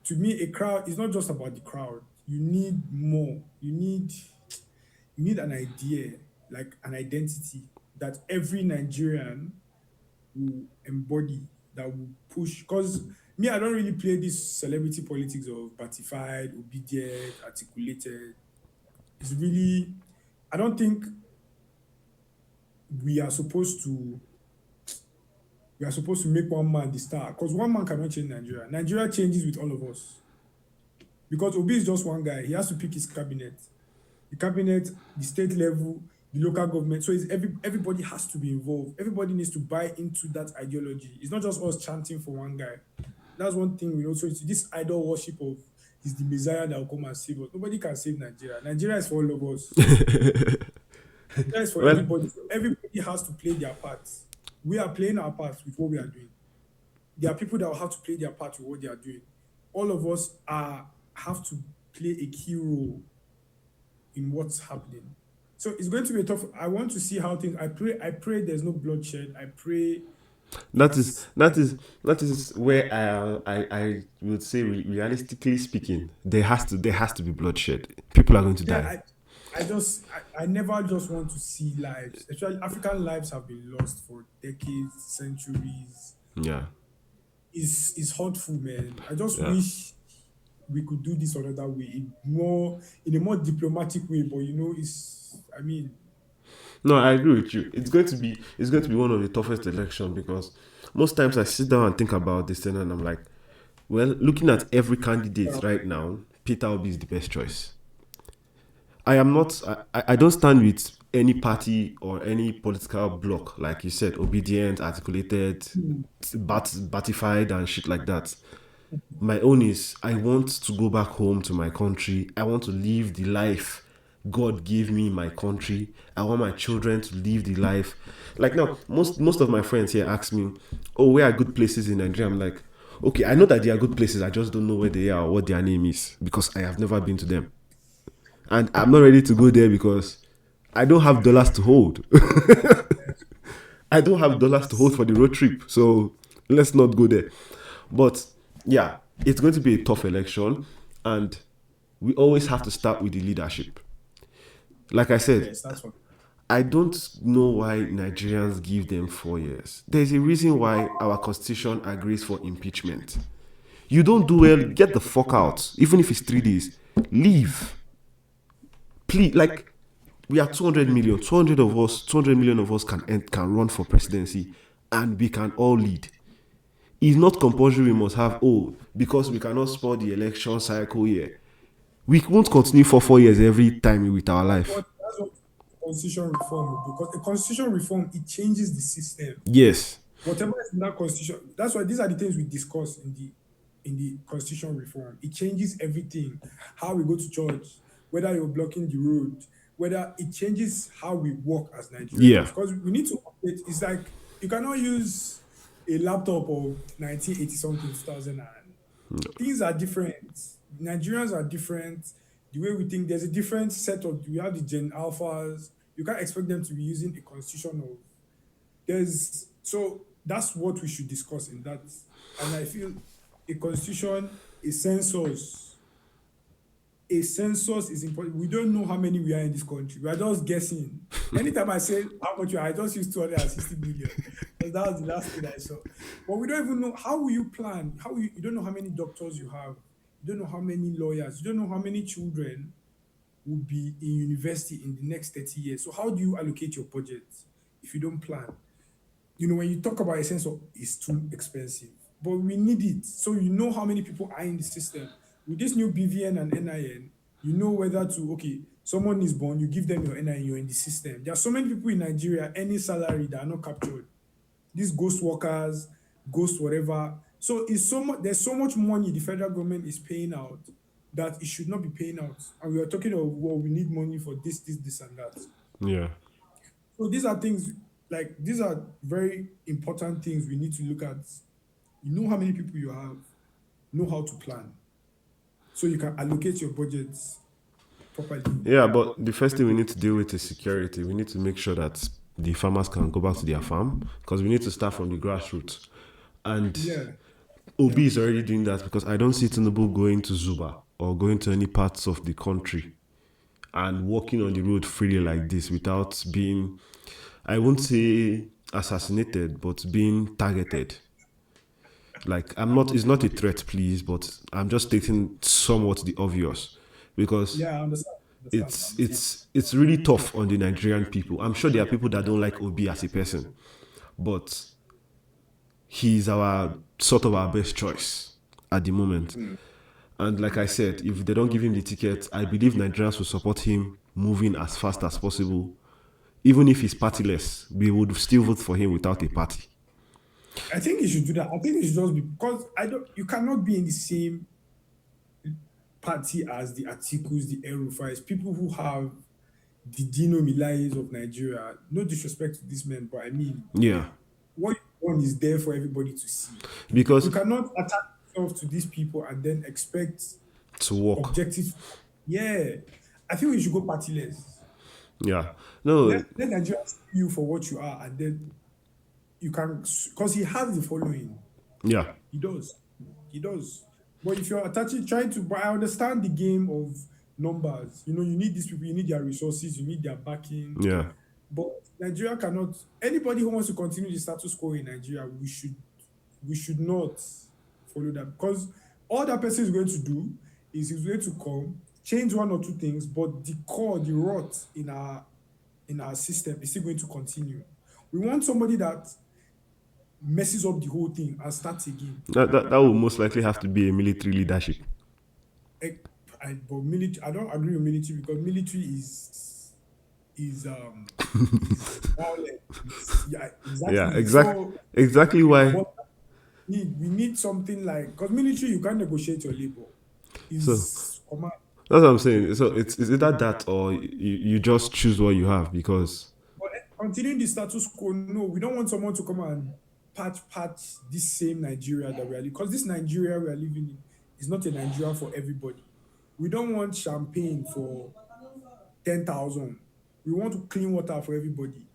to me, a crowd is not just about the crowd. You need more. You need an idea, like an identity that every Nigerian will embody, that will push. Because me, I don't really play this celebrity politics of batified, obedient, articulated. It's really, I don't think we are supposed to make one man the star. Because one man cannot change Nigeria. Nigeria changes with all of us. Because Obi is just one guy. He has to pick his cabinet. The cabinet, the state level, the local government. So everybody has to be involved. Everybody needs to buy into that ideology. It's not just us chanting for one guy. That's one thing we know. So it's this idol worship of he's the Messiah that will come and save us. Nobody can save Nigeria. Nigeria is for all of us. Nigeria is for everybody. So everybody has to play their part. We are playing our part with what we are doing. There are people that will have to play their part with what they are doing. All of us have to play a key role in what's happening. So it's going to be tough. I want to see how things. I pray there's no bloodshed. I pray. That is where I would say, realistically speaking, there has to be bloodshed. People are going to die. I never just want to see lives. Actually, African lives have been lost for decades, centuries. Yeah. It's hurtful, man. I just wish we could do this another way, in a more diplomatic way. But No, I agree with you. It's going to be one of the toughest elections, because most times I sit down and think about this thing and I'm like, well, looking at every candidate right now, Peter Obi is the best choice. I don't stand with any party or any political bloc, like you said, obedient, articulated, batified and shit like that. My own is, I want to go back home to my country. I want to live the life God gave me in my country. I want my children to live the life. Like now, most of my friends here ask me, oh, where are good places in Nigeria? I'm like, okay, I know that there are good places. I just don't know where they are or what their name is, because I have never been to them. And I'm not ready to go there because I don't have dollars to hold. I don't have dollars to hold for the road trip. So let's not go there. But yeah, it's going to be a tough election. And we always have to start with the leadership. Like I said, Yes, that's what. I don't know why Nigerians give them 4 years. There's a reason why our constitution agrees for impeachment. You don't do well, get the fuck out. Even if it's 3 days, leave. Please, like, we are 200 million. 200 million of us can run for presidency, and we can all lead. It's not compulsory we must have, because we cannot support the election cycle here. We won't continue for 4 years every time with our life. But that's what constitution reform will do. Because the constitution reform, it changes the system. Yes. Whatever is in that constitution, that's why these are the things we discuss in the constitution reform. It changes everything. How we go to church, whether you're blocking the road, whether it changes how we work as Nigerians. Yeah. Because we need to update. It's like you cannot use a laptop of 1980 something 2000 and things are different. Nigerians are different. The way we think, there's a different set of. We have the Gen Alphas. You can't expect them to be using a constitution of. So that's what we should discuss in that. And I feel a constitution, a census. A census is important. We don't know how many we are in this country. We are just guessing. Anytime I say how much you are, I just use 260 million. Because that was the last thing I saw. But we don't even know how will you plan. You don't know how many doctors you have. You don't know how many lawyers. You don't know how many children will be in university in the next 30 years. So how do you allocate your budget if you don't plan? When you talk about a census, it's too expensive. But we need it. So you know how many people are in the system. With this new BVN and NIN, you know whether someone is born, you give them your NIN, you're in the system. There are so many people in Nigeria, any salary that are not captured. These ghost workers, ghost whatever. So there's so much money the federal government is paying out that it should not be paying out. And we are talking about, we need money for this, and that. Yeah. So these are very important things we need to look at. You know how many people you have, know how to plan. So you can allocate your budgets properly. Yeah, but the first thing we need to deal with is security. We need to make sure that the farmers can go back to their farm because we need to start from the grassroots. And Obi is already doing that because I don't see Tinubu going to Zuba or going to any parts of the country and walking on the road freely like this without being, I won't say assassinated, but being targeted. Like, it's not a threat, please, but I'm just stating somewhat the obvious because I understand. It's really tough on the Nigerian people. I'm sure there are people that don't like Obi as a person, but he's our best choice at the moment. And like I said, if they don't give him the ticket, I believe Nigerians will support him moving as fast as possible. Even if he's partyless, we would still vote for him without a party. I think you should do that. I think it should just be because you cannot be in the same party as the Atikus, the El-Rufais, people who have the Dino Milayes of Nigeria. No disrespect to these men, but I mean, what you want is there for everybody to see. Because you cannot attach yourself to these people and then expect to work. Objectives. Yeah, I think we should go partyless. Yeah, no. Let Nigeria see you for what you are, and then you can, because he has the following. Yeah, he does. But if you're but I understand the game of numbers. You need these people, you need their resources, you need their backing. Yeah. But Nigeria cannot. Anybody who wants to continue the status quo in Nigeria, we should not follow that, because all that person is going to do is he's going to come, change one or two things, but the core, the rot in our system is still going to continue. We want somebody that messes up the whole thing and starts again. That will most likely have to be a military leadership. But military, I don't agree with military because military is violent. Yeah, exactly. So, exactly why. We need something like, because military, you can't negotiate your labor. That's what I'm saying. So it's either that or you just choose what you have, because. But continuing the status quo, no, we don't want someone to come and patch this same Nigeria that we are living, because this Nigeria we are living in is not a Nigeria for everybody. We don't want champagne for 10,000. We want to clean water for everybody.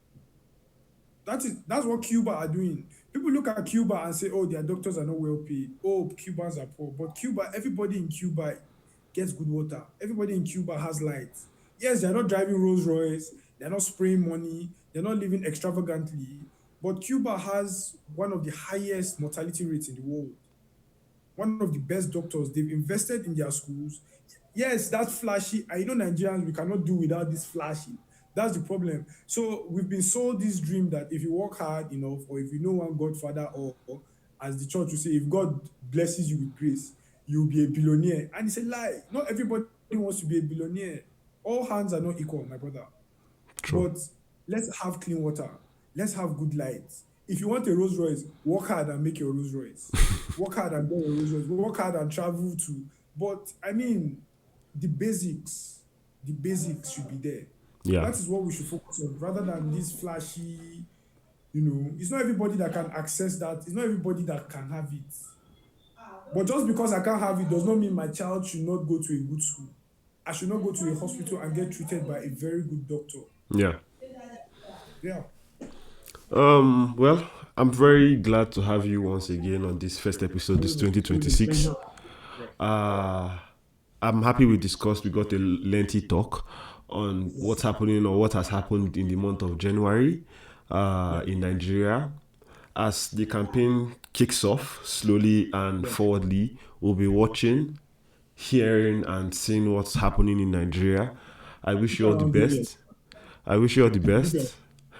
That's what Cuba are doing. People look at Cuba and say, oh, their doctors are not well paid. Oh, Cubans are poor. But Cuba, everybody in Cuba gets good water. Everybody in Cuba has lights. Yes, they're not driving Rolls Royce, they're not spraying money, they're not living extravagantly. But Cuba has one of the highest mortality rates in the world, one of the best doctors. They've invested in their schools. Yes, that's flashy. I know Nigerians, we cannot do without this flashy. That's the problem. So we've been sold this dream that if you work hard enough, or if you know one Godfather, or as the church will say, if God blesses you with grace, you'll be a billionaire. And it's a lie. Not everybody wants to be a billionaire. All hands are not equal, my brother. True. But let's have clean water. Let's have good lights. If you want a Rolls Royce, work hard and make your Rolls Royce. Work hard and get your Rolls Royce. Work hard and travel to. But I mean, the basics should be there. Yeah. That is what we should focus on, rather than this flashy. It's not everybody that can access that. It's not everybody that can have it. But just because I can't have it does not mean my child should not go to a good school. I should not go to a hospital and get treated by a very good doctor. Yeah. Yeah. Well, I'm very glad to have you once again on this first episode, this 2026. I'm happy we discussed. We got a lengthy talk on what's happening or what has happened in the month of January in Nigeria. As the campaign kicks off slowly and forwardly, we'll be watching, hearing, and seeing what's happening in Nigeria. I wish you all the best. I wish you all the best.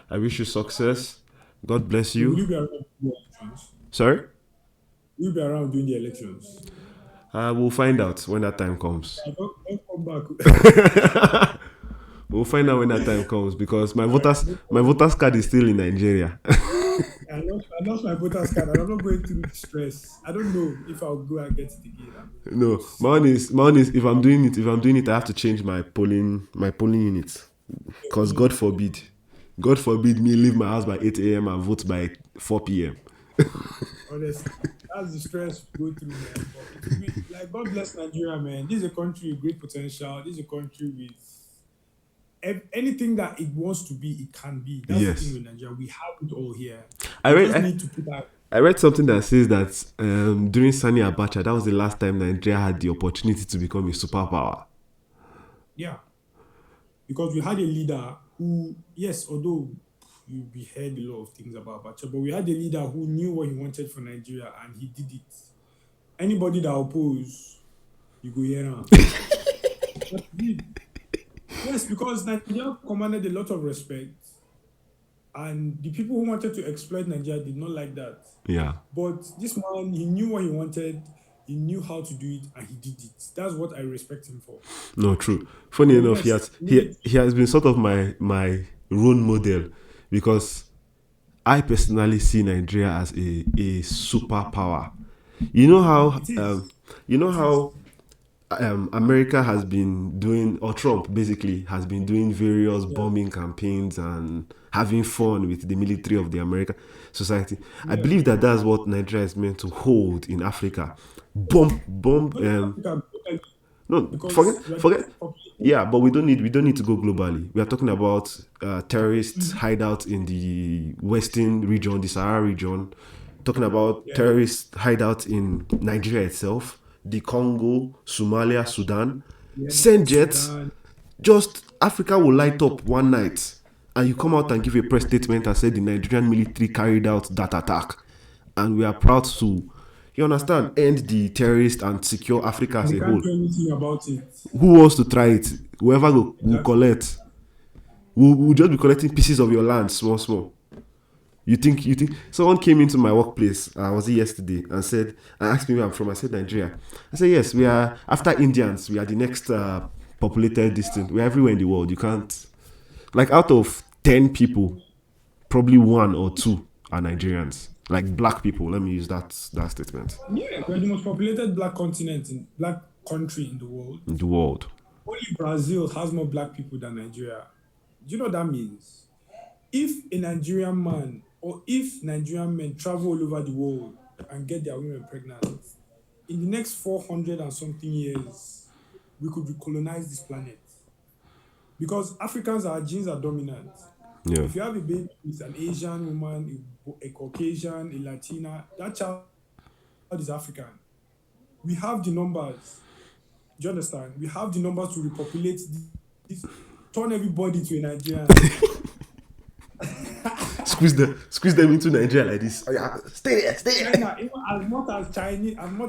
I wish you success. God bless Will you you. be around doing the elections? Sorry? Will you be around doing the elections? We'll find out when that time comes. Don't come back. We'll find out when that time comes because my voters card is still in Nigeria. I lost my voter's card and I'm not going through the stress. I don't know if I'll go and get it again. No, my own is if I'm doing it, I have to change my polling unit. Because God forbid me leave my house by 8 a.m. and vote by 4 p.m. Honestly, that's the stress we go through, man. But like, God bless Nigeria, man. This is a country with great potential. This is a country with anything that it wants to be, it can be. That's Yes. the thing with Nigeria. We have it all here. I We read- just I- need to put that. I read something that says that during Sani Abacha, that was the last time Nigeria had the opportunity to become a superpower. Yeah. Because we had a leader who, yes, although we heard a lot of things about Abacha, but we had a leader who knew what he wanted for Nigeria and he did it. Anybody that oppose, you go here now. Yes, because Nigeria commanded a lot of respect. And the people who wanted to exploit Nigeria did not like that. Yeah. But this man, he knew what he wanted, he knew how to do it, and he did it. That's what I respect him for. No, true. Funny enough, Yes. he has been sort of my role model because I personally see Nigeria as a superpower. You know how It is. America has been doing, or Trump basically has been doing various bombing campaigns and having fun with the military of the American society. I believe that's what Nigeria is meant to hold in Africa. Bomb. No, Because forget. Yeah, but we don't need to go globally. We are talking about terrorist hideouts in the western region, the Sahara region. Talking about terrorist hideouts in Nigeria itself, the Congo, Somalia, Sudan. Send jets. Sudan. Just Africa will light up one night, and you come out and give a press statement and say the Nigerian military carried out that attack, and we are proud to. You understand? End the terrorist and secure Africa as They a can't whole. do anything about it. Who wants to try it? Whoever will collect. We'll just be collecting pieces of your land, small. You think someone came into my workplace, was it yesterday, and asked me where I'm from. I said Nigeria. I said yes, we are, after Indians, we are the next populated district. We're everywhere in the world. You can't, like, out of 10 people, probably 1 or 2 are Nigerians. Like black people, let me use that statement. Yeah, we're the most populated black country in the world. In the world. Only Brazil has more black people than Nigeria. Do you know what that means? If a Nigerian man or if Nigerian men travel all over the world and get their women pregnant, in the next 400 and something years, we could recolonize this planet. because Africans, our genes are dominant. Yeah. If you have a baby with an Asian woman, a Caucasian, a Latina, that child is African. We have the numbers. Do you understand? We have the numbers to repopulate this, turn everybody to a Nigerian. Squeeze them into Nigeria like this. Oh yeah, stay there. China, even as much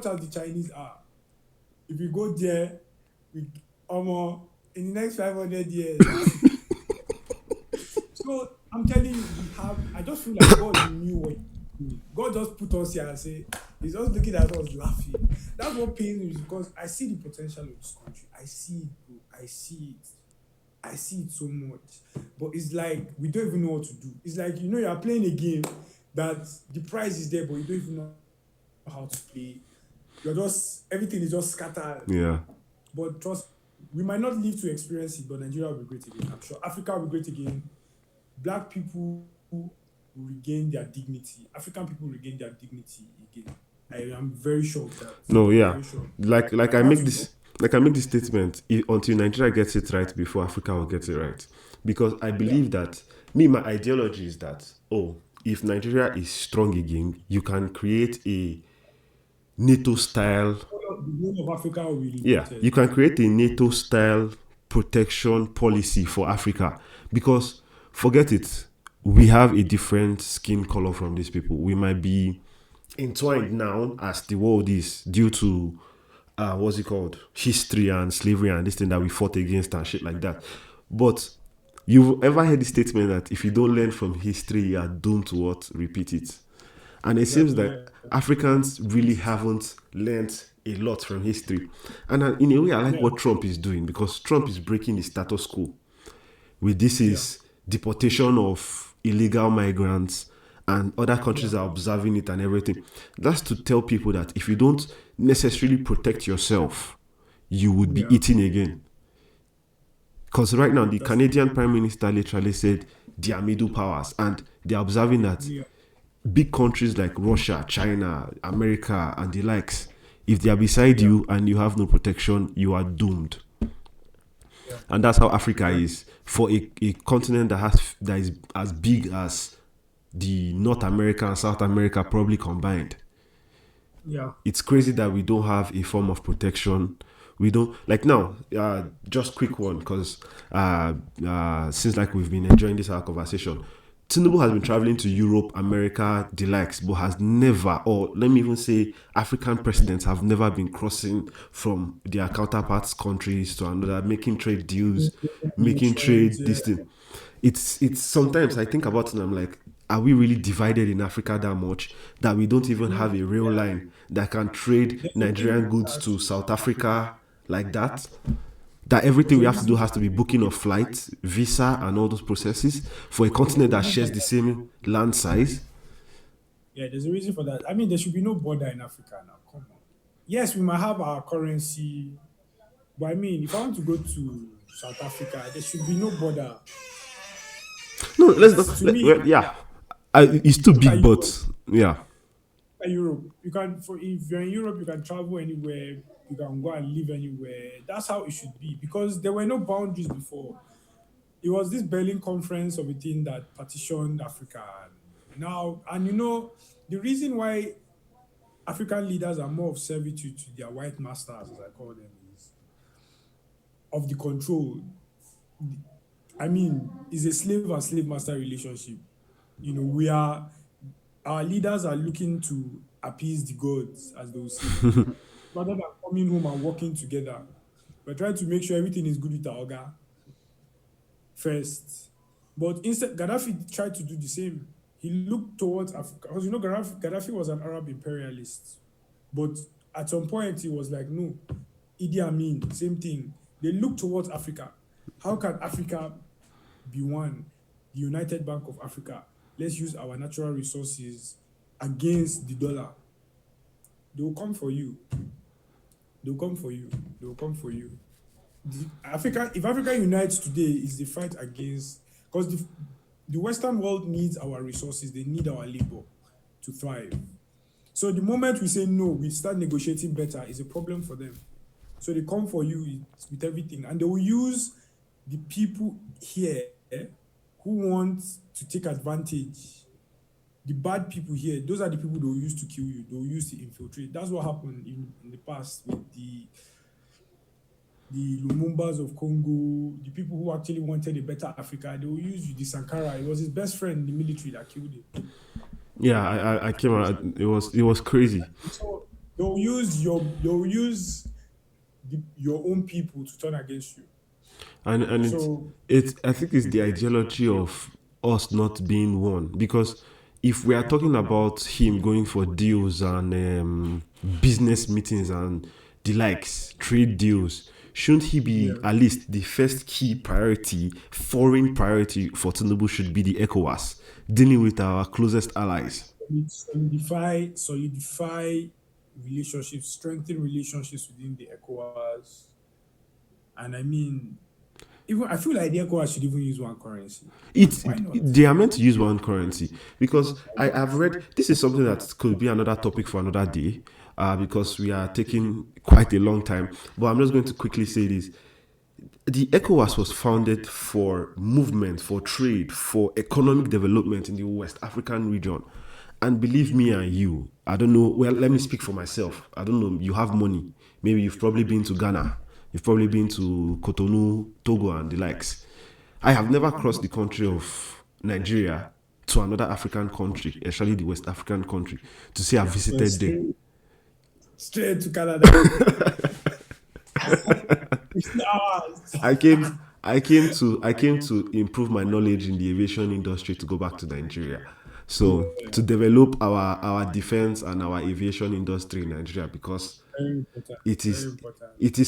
as the Chinese are, if you go there, we, in the next 500 years. So I'm telling you, I just feel like God knew what he was doing. God just put us here and say, he's just looking at us laughing. That's what pains me, because I see the potential of this country. I see it, bro. I see it. I see it so much. But it's like, we don't even know what to do. It's like, you are playing a game that the prize is there, but you don't even know how to play. Everything is just scattered. Yeah. But trust, we might not live to experience it, but Nigeria will be great again. I'm sure Africa will be great again. Black people will regain their dignity. African people regain their dignity again. I am very sure of that. No, yeah. Very sure. Like I make this statement until Nigeria gets it right before Africa will get it right. Because I believe that my ideology is that if Nigeria is strong again, you can create a NATO style. The whole of Africa will be You can create a NATO style protection policy for Africa, because forget it, we have a different skin color from these people. We might be entwined now as the world is due to history and slavery and this thing that we fought against and shit like that. But you've ever heard the statement that if you don't learn from history, you are doomed to repeat it? And it seems that Africans really haven't learned a lot from history. And in a way, I like what Trump is doing, because Trump is breaking the status quo with this deportation of illegal migrants, and other countries are observing it and everything. That's to tell people that if you don't necessarily protect yourself, you would be eaten again. Because right now, the Canadian Prime Minister literally said they are middle powers, and they're observing that big countries like Russia, China, America, and the likes, if they are beside you and you have no protection, you are doomed. And that's how Africa is. For a continent that is as big as the North America and South America probably combined. Yeah. It's crazy that we don't have a form of protection. We don't, like now, just quick one, because since we've been enjoying this conversation, Tinubu has been traveling to Europe, America, the likes, but has never, or let me even say African presidents have never been crossing from their counterparts' countries to another, making trade deals, making trade this thing. It's sometimes I think about it and I'm like, are we really divided in Africa that much that we don't even have a rail line that can trade Nigerian goods to South Africa like that? That everything we have to do has to be booking of flights, visa, and all those processes for a continent that shares the same land size? Yeah, there's a reason for that. I mean, there should be no border in Africa now. Come on. Yes, we might have our currency, but I mean, if I want to go to South Africa, there should be no border. No, it's too big, but yeah. Europe, if you're in Europe, you can travel anywhere. You can go and live anywhere. That's how it should be, because there were no boundaries before. It was this Berlin conference of a thing that partitioned Africa. And the reason why African leaders are more of servitude to their white masters, as I call them, is of the control. I mean, it's a slave and slave master relationship. Our leaders are looking to appease the gods, as they will say. Rather than coming home and working together, we're trying to make sure everything is good with our Oga first. But instead, Gaddafi tried to do the same. He looked towards Africa, because Gaddafi was an Arab imperialist. But at some point, he was like, no, Idi Amin, same thing. They looked towards Africa. How can Africa be one? The United Bank of Africa. Let's use our natural resources against the dollar. They will come for you. They'll come for you. If Africa unites today, is the fight against, because the Western world needs our resources. They need our labor to thrive. So the moment we say no, we start negotiating better, is a problem for them. So they come for you with everything, and they will use the people here who want to take advantage, the bad people here, those are the people that will use to kill you, they will use to infiltrate. That's what happened in the past with the Lumumbas of Congo, the people who actually wanted a better Africa. They will use the Sankara. It was his best friend in the military that killed him. Yeah, I came out. It was crazy. So they'll use your own people to turn against you. And So it's I think it's the ideology of us not being one, because if we are talking about him going for deals and business meetings and the likes, trade deals, shouldn't he be at least the first key priority, foreign priority for Tinubu should be the ECOWAS, dealing with our closest allies? solidify relationships, strengthen relationships within the ECOWAS. And I mean, even I feel like the ECOWAS should even use one currency. They are meant to use one currency, because I've read this is something that could be another topic for another day, because we are taking quite a long time. But I'm just going to quickly say this. The ECOWAS was founded for movement, for trade, for economic development in the West African region. And believe me and you, I don't know, well, let me speak for myself. I don't know, you have money. Maybe you've probably been to Ghana. You've probably been to Cotonou, Togo, and the likes. I have never crossed the country of Nigeria to another African country, especially the West African country, to say I've visited there. Straight to Canada. I came to improve my knowledge in the aviation industry to go back to Nigeria. So to develop our defense and our aviation industry in Nigeria, because it is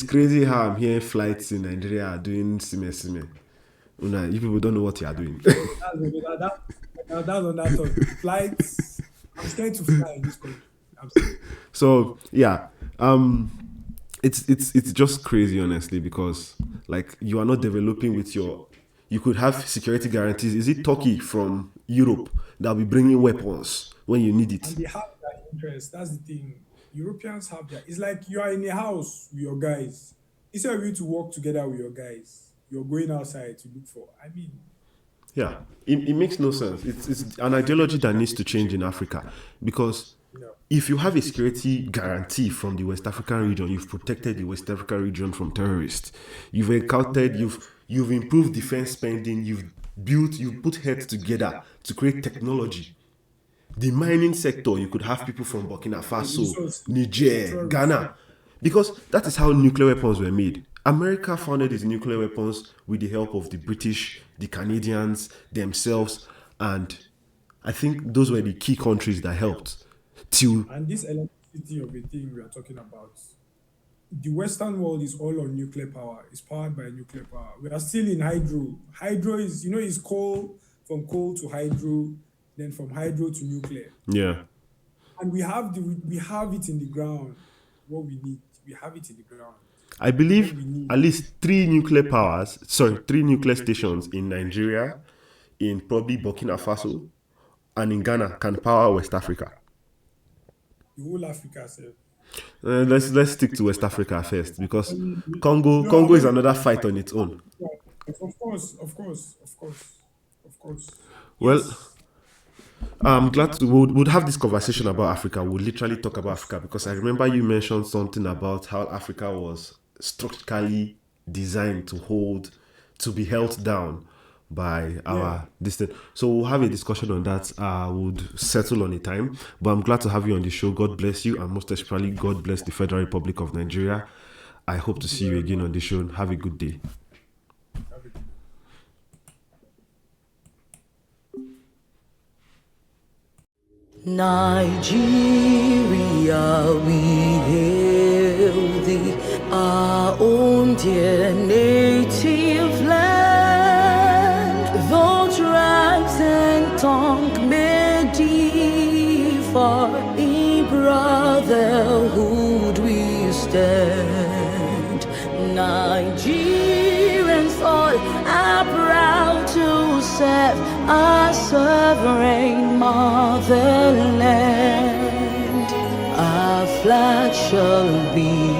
crazy how I'm hearing flights in Nigeria are doing sime. You people don't know what you are doing. That's on that topic. Flights. I'm scared to fly in this country. So yeah, it's just crazy, honestly, because like you are not developing with you could have security guarantees. Is it Turkey from Europe that'll be bringing weapons when you need it? And they have that interest. That's the thing. Europeans have that. It's like you are in a house with your guys. Instead of you to work together with your guys, you're going outside to look for. I mean, yeah, it makes no sense. It's an ideology that needs to change in Africa, because if you have a security guarantee from the West African region, you've protected the West African region from terrorists. You've encountered, you've improved defense spending, you've put heads together to create technology. The mining sector, you could have people from Burkina Faso, Niger, Ghana, because that is how nuclear weapons were made. America founded its nuclear weapons with the help of the British, the Canadians themselves, and I think those were the key countries that helped. And this electricity of a thing we are talking about, the Western world is all on nuclear power. It's powered by nuclear power. We are still in hydro. Hydro is, is coal, from coal to hydro, then from hydro to nuclear. Yeah. And we have it in the ground. What we need, we have it in the ground. I believe at least three nuclear stations in Nigeria, in probably Burkina Faso, and in Ghana can power West Africa. The whole Africa, sir. Let's stick to West Africa first, because Congo is another fight on its own. Of course. Well, I'm glad we'll have this conversation about Africa. We'll literally talk about Africa, because I remember you mentioned something about how Africa was structurally designed to be held down by our distance. So we'll have a discussion on that. We'll settle on a time. But I'm glad to have you on the show. God bless you, and most especially God bless the Federal Republic of Nigeria. I hope to see you again on the show. Have a good day. Nigeria, we hail thee, our own dear native land. Though tribes and tongue may differ, in brotherhood we stand. Nigerians all are proud to serve our sovereign motherland. Our flag shall be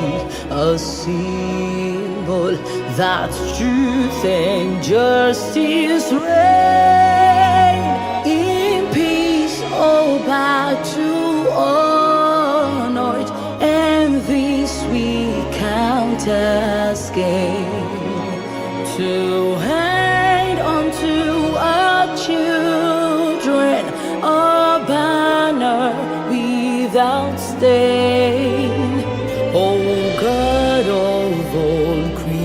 a symbol that truth and justice reign in peace, oh, back to honor it, and this we count as gain, to hand unto our children a banner without stain. O God of all creation,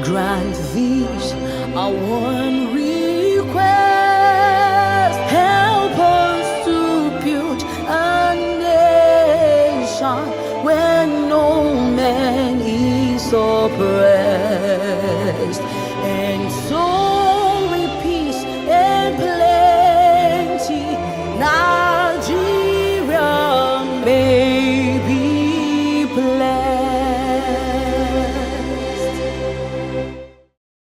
grant these our one request. Help us to build a nation where no man is oppressed.